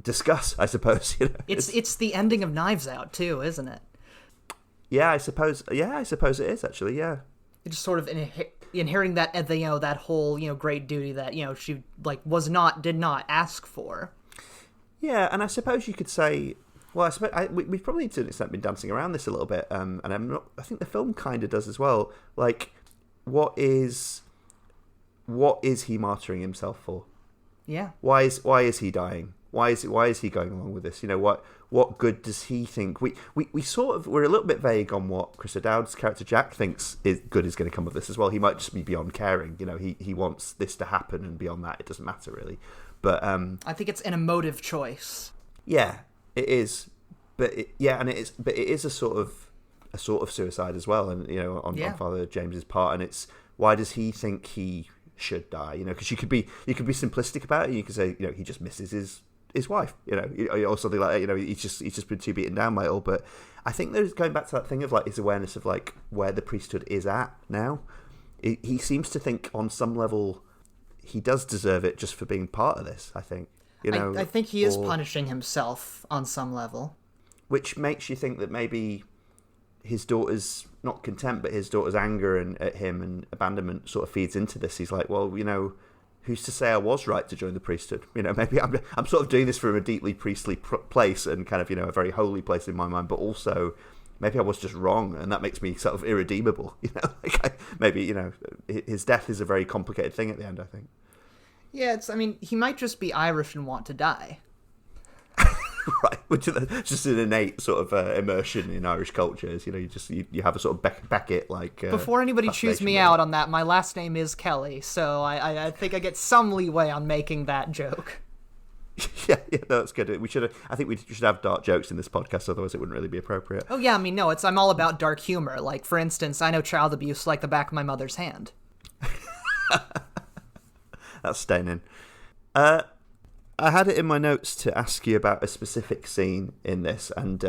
Speaker 3: discuss, I suppose.
Speaker 4: It's the ending of Knives Out too, isn't it?
Speaker 3: I suppose it is, actually. Yeah,
Speaker 4: it's just sort of inheriting that that whole great duty that she did not ask for.
Speaker 3: Yeah, and I suppose you could say, well, we've probably to an extent been dancing around this a little bit, and I think the film kind of does as well. Like, what is he martyring himself for?
Speaker 4: Yeah.
Speaker 3: Why is he dying? Why is he going along with this? What good does he think? We're a little bit vague on what Chris O'Dowd's character Jack thinks is going to come of this as well. He might just be beyond caring. He wants this to happen, and beyond that, it doesn't matter really. But
Speaker 4: I think it's an emotive choice.
Speaker 3: Yeah, it is. But it is a sort of suicide as well, and on Father James's part. And it's, why does he think he should die? Because you could be simplistic about it. You could say he just misses his wife, or something like that. He's just been too beaten down by it all. But I think there's, going back to that thing of his awareness of where the priesthood is at now. He seems to think on some level he does deserve it just for being part of this. I think
Speaker 4: I think he is punishing himself on some level, which
Speaker 3: makes you think that maybe his daughter's not contempt, but his daughter's anger at him and abandonment sort of feeds into this. He's like, well, who's to say I was right to join the priesthood? Maybe I'm sort of doing this from a deeply priestly place and kind of, a very holy place in my mind, but also maybe I was just wrong, and that makes me sort of irredeemable. Maybe his death is a very complicated thing at the end, I think.
Speaker 4: Yeah, he might just be Irish and want to die.
Speaker 3: Right, which is just an innate sort of immersion in Irish culture. You have a sort of Beckett
Speaker 4: Before anybody chews me out on that, my last name is Kelley, so I think I get some leeway on making that joke.
Speaker 3: Yeah, no, that's good. I think we should have dark jokes in this podcast, otherwise it wouldn't really be appropriate.
Speaker 4: Oh yeah, I'm all about dark humor. Like, for instance, I know child abuse like the back of my mother's hand.
Speaker 3: That's staying in. I had it in my notes to ask you about a specific scene in this, and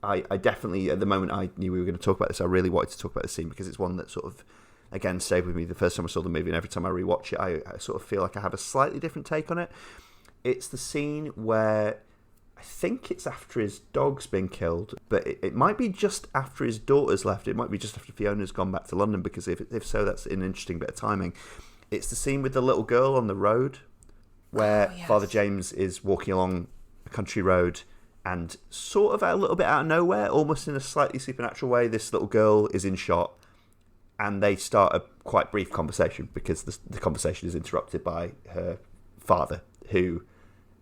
Speaker 3: I definitely, at the moment I knew we were going to talk about this, I really wanted to talk about the scene because it's one that sort of, again, stayed with me the first time I saw the movie, and every time I rewatch it, I sort of feel like I have a slightly different take on it. It's the scene where, I think it's after his dog's been killed, but it might be just after his daughter's left. It might be just after Fiona's gone back to London, because if so, that's an interesting bit of timing. It's the scene with the little girl on the road, where Father James is walking along a country road, and sort of a little bit out of nowhere, almost in a slightly supernatural way, this little girl is in shot, and they start a quite brief conversation, because the conversation is interrupted by her father, who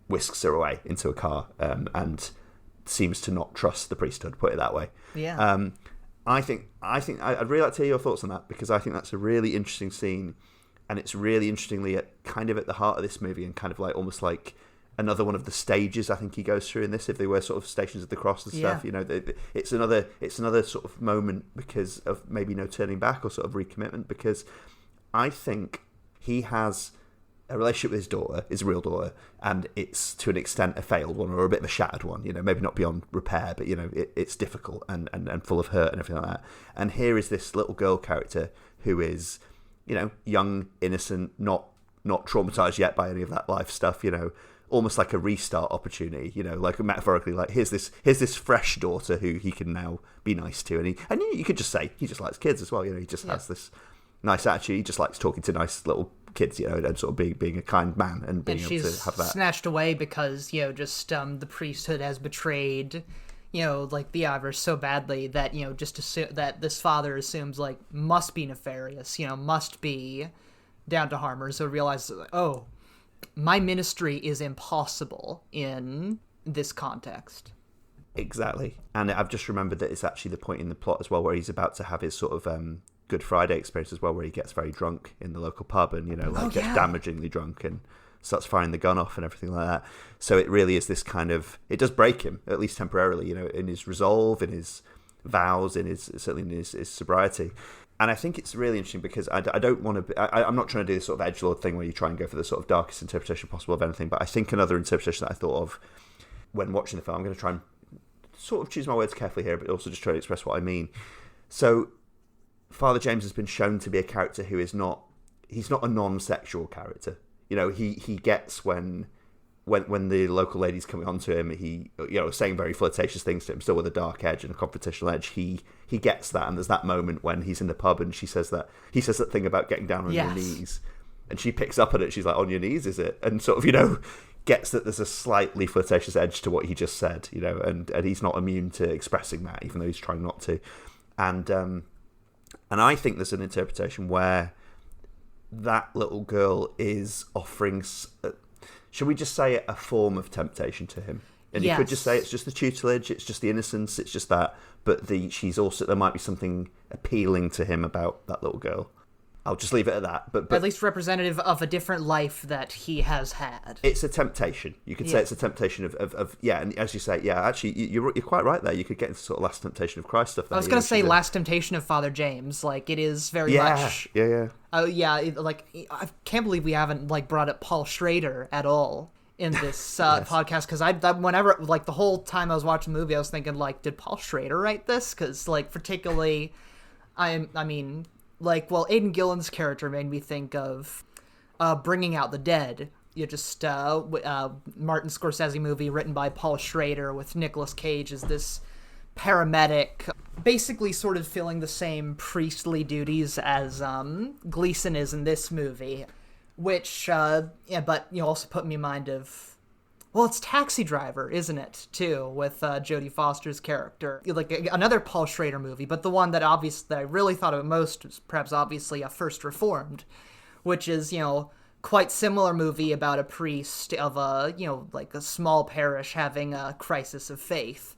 Speaker 3: whisks her away into a car and seems to not trust the priesthood, put it that way.
Speaker 4: Yeah.
Speaker 3: I'd really like to hear your thoughts on that, because I think that's a really interesting scene. And it's really interestingly at the heart of this movie, and kind of almost like another one of the stages I think he goes through in this, if they were sort of Stations of the Cross and stuff. It's another sort of moment because of maybe no turning back or sort of recommitment, because I think he has a relationship with his daughter, his real daughter, and it's to an extent a failed one, or a bit of a shattered one, maybe not beyond repair, but it's difficult and full of hurt and everything like that. And here is this little girl character who is, young, innocent, not traumatized yet by any of that life stuff, almost like a restart opportunity, you know, like metaphorically, like here's this fresh daughter who he can now be nice to, and you could just say he just likes kids as well, you know, he just has this nice attitude, he just likes talking to nice little kids, you know, and sort of being a kind man and being able to have that.
Speaker 4: Snatched away because, you know, just the priesthood has betrayed, you know, like the Ivors so badly that, you know, just assume that this father assumes like must be nefarious, you know, must be down to harm, so realizes, oh, my ministry is impossible in this context.
Speaker 3: Exactly. And I've just remembered that it's actually the point in the plot as well where he's about to have his sort of Good Friday experience as well, where he gets very drunk in the local pub and, you know, like gets damagingly drunk and starts firing the gun off and everything like that. So it really is this kind of, it does break him, at least temporarily, you know, in his resolve, in his vows, certainly in his sobriety. And I think it's really interesting because I don't want to, I'm not trying to do this sort of edgelord thing where you try and go for the sort of darkest interpretation possible of anything, but I think another interpretation that I thought of when watching the film, I'm going to try and sort of choose my words carefully here, but also just try to express what I mean. So Father James has been shown to be a character who he's not a non-sexual character. You know, he gets when the local lady's coming on to him, he, you know, saying very flirtatious things to him, still with a dark edge and a confrontational edge. He gets that, and there's that moment when he's in the pub and he says that thing about getting down on your knees, and she picks up on it. She's like, "On your knees, is it?" And sort of, you know, gets that there's a slightly flirtatious edge to what he just said, you know, and he's not immune to expressing that, even though he's trying not to. And I think there's an interpretation where that little girl is offering, should we just say it, a form of temptation to him? And you could just say it's just the tutelage, it's just the innocence, it's just that. But she's also, there might be something appealing to him about that little girl. I'll just leave it at that. But
Speaker 4: at least representative of a different life that he has had.
Speaker 3: It's a temptation. You could say it's a temptation of and as you say, actually, you're quite right there. You could get into sort of Last Temptation of Christ stuff there.
Speaker 4: I was going to say Last Temptation of Father James. Like, it is very much...
Speaker 3: Yeah.
Speaker 4: I can't believe we haven't, like, brought up Paul Schrader at all in this podcast, because whenever, like, the whole time I was watching the movie, I was thinking, like, did Paul Schrader write this? Because, like, particularly, Aidan Gillen's character made me think of Bringing Out the Dead. You just Martin Scorsese movie written by Paul Schrader with Nicolas Cage as this paramedic, basically sort of filling the same priestly duties as Gleason is in this movie, which but you know, also put me in mind of, well, it's Taxi Driver, isn't it, too, with Jodie Foster's character. Like, another Paul Schrader movie, but the one that I really thought of most was perhaps obviously a First Reformed, which is, you know, quite similar movie about a priest of a, you know, like a small parish having a crisis of faith.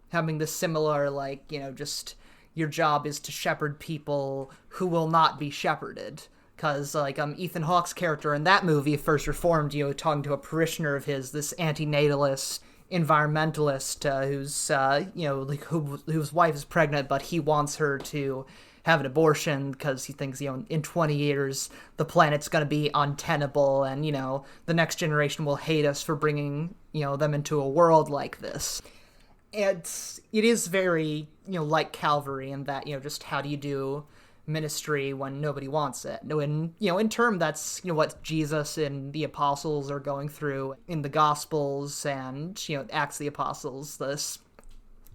Speaker 4: Having this similar, like, you know, just your job is to shepherd people who will not be shepherded. Because, like, Ethan Hawke's character in that movie, First Reformed, you know, talking to a parishioner of his, this antinatalist, environmentalist, who's, you know, like, whose wife is pregnant, but he wants her to have an abortion because he thinks, you know, in 20 years, the planet's going to be untenable, and, you know, the next generation will hate us for bringing, you know, them into a world like this. It is very, you know, like Calvary in that, you know, just how do you do ministry when nobody wants it. And, you know, in term, that's, you know, what Jesus and the apostles are going through in the Gospels and, you know, Acts of the Apostles,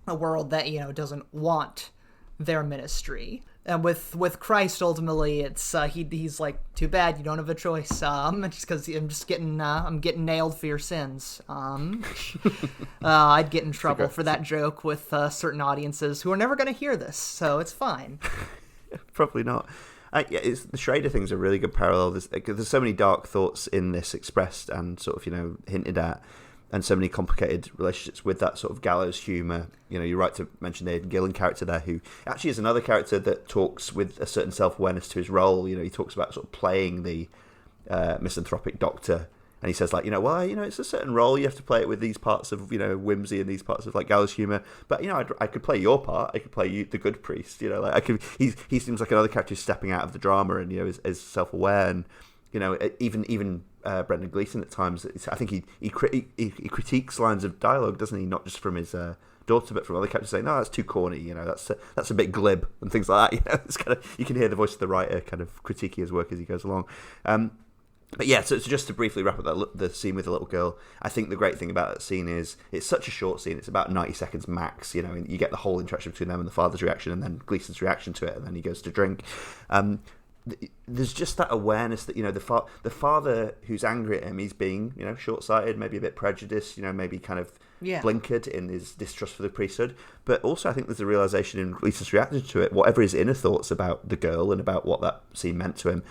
Speaker 4: a world that, you know, doesn't want their ministry. And with Christ, ultimately, it's he's like, too bad, you don't have a choice. Just because I'm getting nailed for your sins. I'd get in trouble for that joke with certain audiences who are never going to hear this, so it's fine.
Speaker 3: Probably not. The Schrader thing's a really good parallel. There's so many dark thoughts in this expressed and sort of, you know, hinted at, and so many complicated relationships with that sort of gallows humour. You know, you're right to mention the Aidan Gillen character there, who actually is another character that talks with a certain self-awareness to his role. You know, he talks about sort of playing the misanthropic doctor, and he says, like, you know, well, you know, it's a certain role, you have to play it with these parts of, you know, whimsy and these parts of, like, gallows humour, but, you know, I could play your part, I could play you, the good priest, you know, like, he seems like another character who's stepping out of the drama and, you know, is self-aware, and, you know, even Brendan Gleeson at times, I think he critiques lines of dialogue, doesn't he, not just from his daughter, but from other characters saying, no, that's too corny, you know, that's a bit glib, and things like that, you know, it's kind of, you can hear the voice of the writer kind of critiquing his work as he goes along. But yeah, so just to briefly wrap up the scene with the little girl, I think the great thing about that scene is it's such a short scene. It's about 90 seconds max, you know, and you get the whole interaction between them and the father's reaction, and then Gleason's reaction to it, and then he goes to drink. There's just that awareness that, you know, the father who's angry at him, he's being, you know, short-sighted, maybe a bit prejudiced, you know, maybe kind of blinkered in his distrust for the priesthood. But also I think there's a realisation in Gleason's reaction to it, whatever his inner thoughts about the girl and about what that scene meant to him,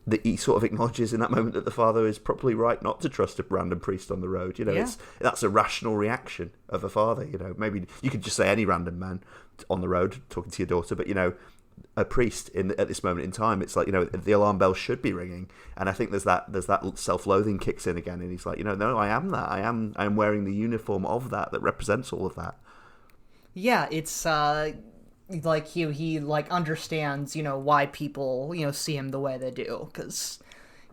Speaker 3: that he sort of acknowledges in that moment that the father is probably right not to trust a random priest on the road. You know, that's a rational reaction of a father. You know, maybe you could just say any random man on the road talking to your daughter, but, you know, a priest at this moment in time, it's like, you know, the alarm bell should be ringing. And I think there's that self-loathing kicks in again, and he's like, you know, no, I am that. I am wearing the uniform of that represents all of that.
Speaker 4: Yeah, it's like he like understands, you know, why people, you know, see him the way they do, because,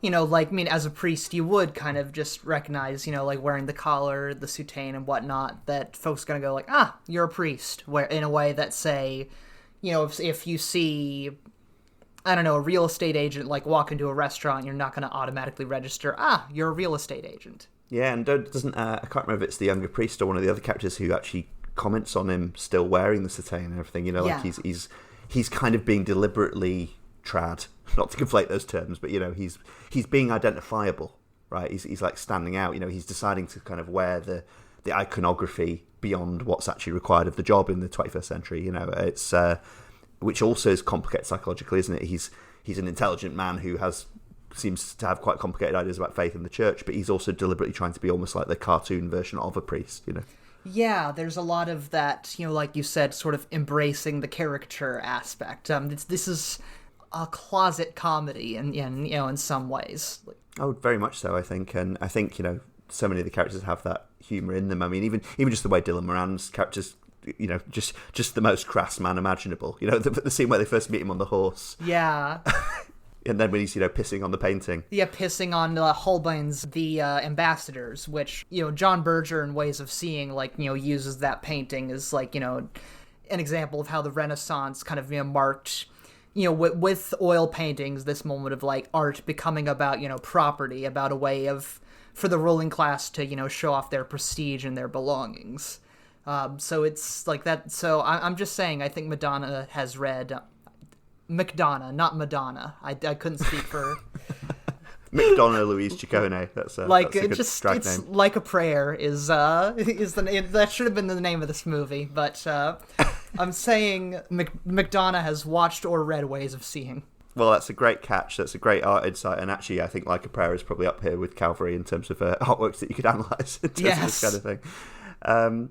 Speaker 4: you know, like, I mean, as a priest, you would kind of just recognize, you know, like wearing the collar, the soutane and whatnot, that folks are gonna go like, ah, you're a priest, where in a way that, say, you know, if you see, I don't know, a real estate agent like walk into a restaurant, you're not going to automatically register, ah, you're a real estate agent.
Speaker 3: Yeah, and doesn't I can't remember if it's the younger priest or one of the other characters who actually comments on him still wearing the soutane and everything. You know, like he's kind of being deliberately trad, not to conflate those terms, but, you know, he's being identifiable, right? He's like standing out. You know, he's deciding to kind of wear the iconography beyond what's actually required of the job in the 21st century. You know, it's which also is complicated psychologically, isn't it? He's an intelligent man who seems to have quite complicated ideas about faith in the church, but he's also deliberately trying to be almost like the cartoon version of a priest, you know.
Speaker 4: Yeah, there's a lot of that, you know, like you said, sort of embracing the caricature aspect. This is a closet comedy, and you know, in some ways.
Speaker 3: Oh, very much so, I think, and I think, you know, so many of the characters have that humour in them. I mean, even just the way Dylan Moran's characters, you know, just the most crass man imaginable. You know, the scene where they first meet him on the horse.
Speaker 4: Yeah.
Speaker 3: And then when he's, you know, pissing on the painting.
Speaker 4: Yeah, pissing on Holbein's The Ambassadors, which, you know, John Berger in Ways of Seeing, like, you know, uses that painting as, like, you know, an example of how the Renaissance kind of, you know, marked, you know, with oil paintings, this moment of, like, art becoming about, you know, property, about a way of, for the ruling class to, you know, show off their prestige and their belongings. So it's like that. So I'm just saying, I think McDonagh has read... McDonagh, not Madonna. I couldn't speak for...
Speaker 3: McDonagh Louise Ciccone. That's
Speaker 4: like,
Speaker 3: that's a good
Speaker 4: just
Speaker 3: drag
Speaker 4: it's
Speaker 3: name.
Speaker 4: Like a Prayer is the name. That should have been the name of this movie, but I'm saying McDonagh has watched or read Ways of Seeing.
Speaker 3: Well, that's a great catch. That's a great art insight, and actually, I think Like a Prayer is probably up here with Calvary in terms of artworks that you could analyse in terms of this kind of thing.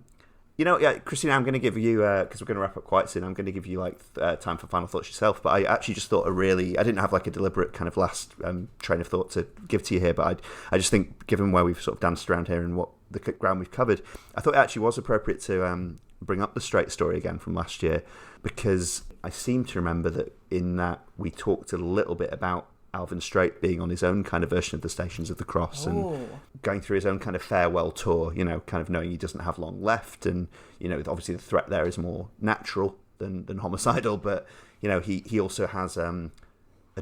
Speaker 3: You know, yeah, Christine, I'm going to give you, because we're going to wrap up quite soon, I'm going to give you, like, time for final thoughts yourself, but I actually just thought I didn't have, like, a deliberate kind of last train of thought to give to you here, but I just think, given where we've sort of danced around here and what the ground we've covered, I thought it actually was appropriate to bring up the Straight story again from last year, because I seem to remember that in that we talked a little bit about Alvin Straight being on his own kind of version of the Stations of the Cross and going through his own kind of farewell tour, you know, kind of knowing he doesn't have long left. And, you know, obviously the threat there is more natural than homicidal, but, you know, he also has a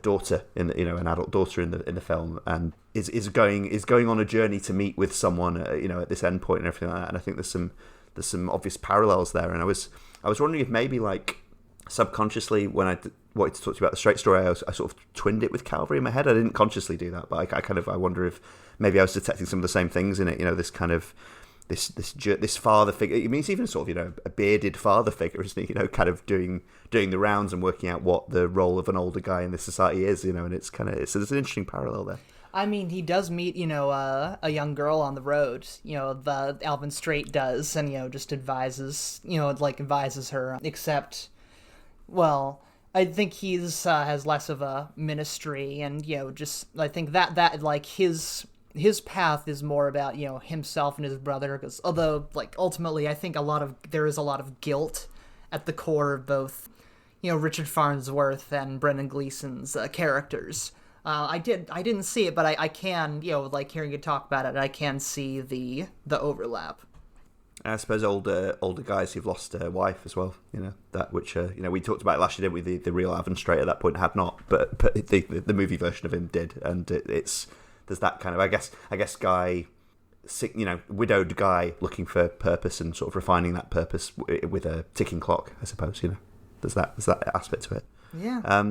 Speaker 3: daughter an adult daughter in the film, and is going on a journey to meet with someone, you know, at this end point and everything like that. And I think there's some obvious parallels there. And I was wondering if maybe, like, subconsciously, when I wanted to talk to you about the Straight story, I sort of twinned it with Calvary in my head. I didn't consciously do that, but I wonder if maybe I was detecting some of the same things in it. You know, this kind of this father figure. I mean, it's even sort of, you know, a bearded father figure, isn't he? You know, kind of doing the rounds and working out what the role of an older guy in this society is. You know, and it's there's an interesting parallel there.
Speaker 4: I mean, he does meet, you know, a young girl on the road, you know, the Alvin Straight does, and, you know, just advises her, except, well, I think he's has less of a ministry, and, you know, just, I think that like, his path is more about, you know, himself and his brother, because although, like, ultimately, I think there is a lot of guilt at the core of both, you know, Richard Farnsworth and Brendan Gleeson's characters. I didn't see it, but I can, you know, like, hearing you talk about it, I can see the overlap.
Speaker 3: I suppose older guys who've lost a wife as well, you know, that which you know, we talked about it last year, didn't we? The real Alvin Straight at that point had not, but the movie version of him did, and it's there's that kind of, I guess guy, widowed guy looking for purpose and sort of refining that purpose with a ticking clock, I suppose. There's that aspect to it.
Speaker 4: Yeah.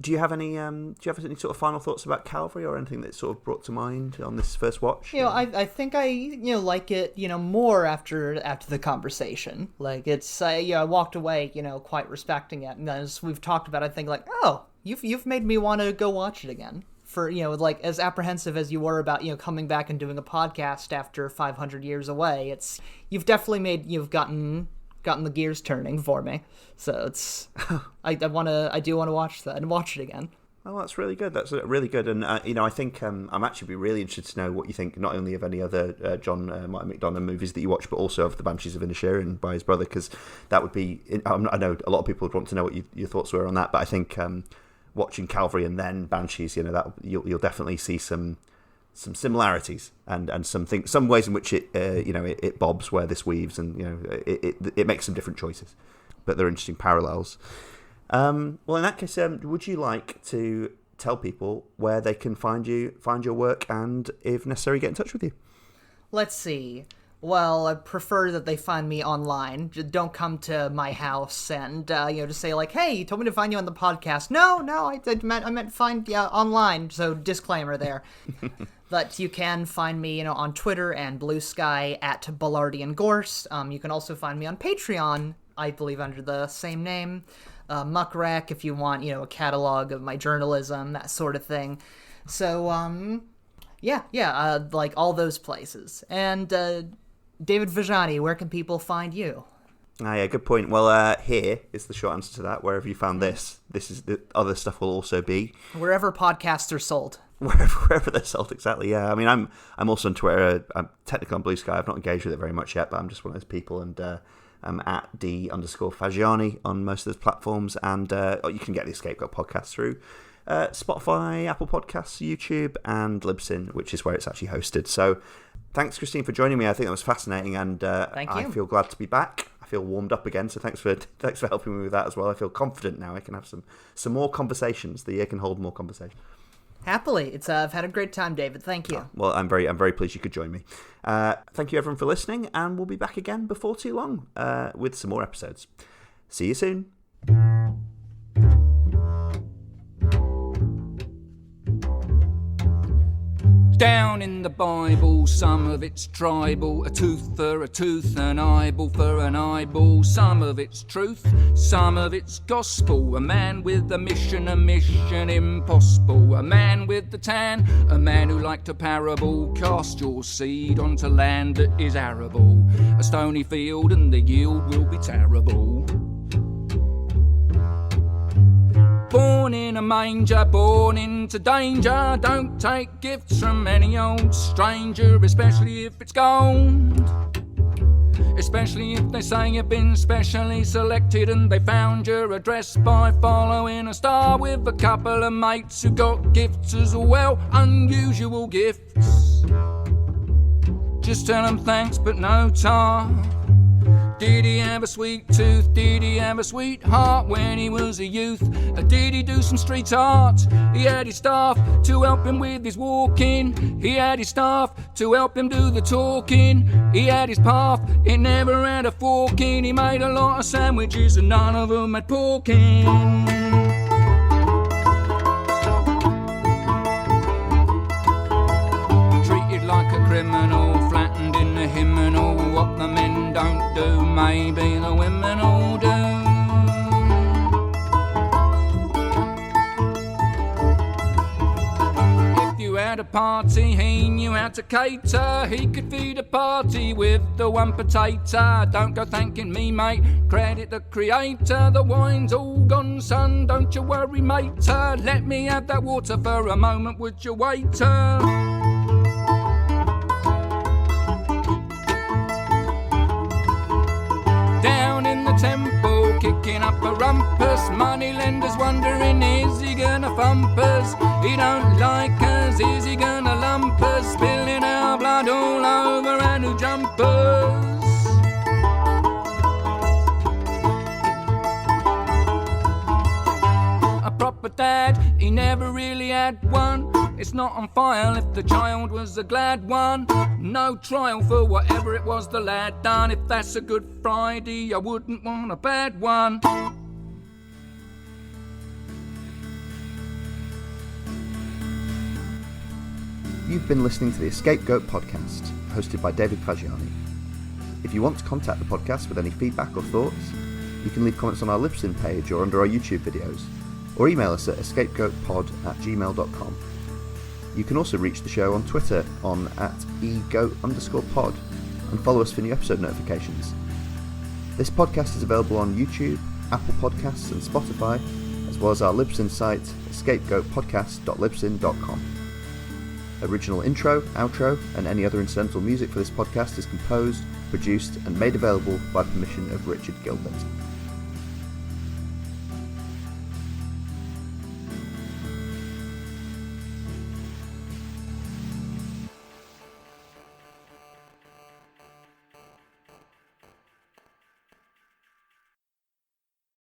Speaker 3: Do you have any sort of final thoughts about Calvary or anything that sort of brought to mind on this first watch?
Speaker 4: I think I like it more after the conversation. Like it's I walked away quite respecting it, and as we've talked about, I think like, oh, you've made me want to go watch it again. For like as apprehensive as you were about coming back and doing a podcast after 500 years away, you've definitely gotten the gears turning for me. So it's I do want to watch that and watch it again.
Speaker 3: Oh, that's really good. That's really good. And I think I'm actually be really interested to know what you think, not only of any other Michael McDonagh movies that you watch, but also of The Banshees of Inisherin by his brother, because that would be. I know a lot of people would want to know what your thoughts were on that, but I think watching Calvary and then Banshees, that you'll definitely see some similarities and some ways in which it bobs where this weaves, and it makes some different choices, but they're interesting parallels. Well, in that case, would you like to tell people where they can find your work, and if necessary, get in touch with you?
Speaker 4: Let's see. Well, I prefer that they find me online. Just don't come to my house and just say like, "Hey, you told me to find you on the podcast." No, I meant find online. So disclaimer there. But you can find me, on Twitter and Blue Sky at Ballardian Gorse. You can also find me on Patreon, I believe, under the same name. Muckrack, if you want, a catalog of my journalism, that sort of thing. So, like all those places. And David Vajani, where can people find you?
Speaker 3: Yeah, good point. Well, here is the short answer to that. Wherever you found this is the other stuff will also be.
Speaker 4: Wherever podcasts are sold.
Speaker 3: Wherever they're sold, exactly. Yeah, I mean, I'm also on Twitter. I'm technically on Blue Sky. I've not engaged with it very much yet, but I'm just one of those people, and I'm at D_Fagiani on most of those platforms, and you can get the EscapeGoat podcast through Spotify, Apple Podcasts, YouTube, and Libsyn, which is where it's actually hosted. So, thanks, Christine, for joining me. I think that was fascinating, and I feel glad to be back. I feel warmed up again, so thanks for helping me with that as well. I feel confident now. I can have some more conversations. The year can hold more conversations.
Speaker 4: Happily. I've had a great time, David. Thank you.
Speaker 3: Well, I'm very pleased you could join me. Thank you, everyone, for listening, and we'll be back again before too long with some more episodes. See you soon.
Speaker 15: Down in the Bible, some of it's tribal, a tooth for a tooth, an eyeball for an eyeball. Some of it's truth, some of it's gospel. A man with a mission impossible. A man with the tan, a man who liked a parable. Cast your seed onto land that is arable. A stony field and the yield will be terrible. Born in a manger, born into danger. Don't take gifts from any old stranger, especially if it's gold. Especially if they say you've been specially selected and they found your address by following a star with a couple of mates who got gifts as well, unusual gifts. Just tell them thanks but no tar. Did he have a sweet tooth? Did he have a sweetheart when he was a youth? Did he do some street art? He had his staff to help him with his walking. He had his staff to help him do the talking. He had his path, it never had a fork in. He made a lot of sandwiches and none of them had pork in. Treated like a criminal, flattened in the hymnal. What the men don't do, maybe the women all do. If you had a party, he knew how to cater. He could feed a party with the one potato. Don't go thanking me, mate, credit the creator. The wine's all gone, son, don't you worry, mate. Let me have that water for a moment, would you, waiter? Down in the temple, kicking up a rumpus. Moneylenders wondering, is he gonna thump us? He don't like us, is he gonna lump us? Spilling our blood all over our new jumpers. A proper dad, he never really had one. It's not on file if the child was a glad one. No trial for whatever it was the lad done. If that's a Good Friday, I wouldn't want a bad one.
Speaker 3: You've been listening to the EscapeGoat podcast, hosted by David Fagiani. If you want to contact the podcast with any feedback or thoughts, you can leave comments on our Libsyn page or under our YouTube videos, or email us at escapegoatpod@gmail.com. You can also reach the show on Twitter on @egoat_pod and follow us for new episode notifications. This podcast is available on YouTube, Apple Podcasts and Spotify, as well as our Libsyn site, escapegoatpodcast.libsyn.com. Original intro, outro, and any other incidental music for this podcast is composed, produced, and made available by permission of Richard Gilbert.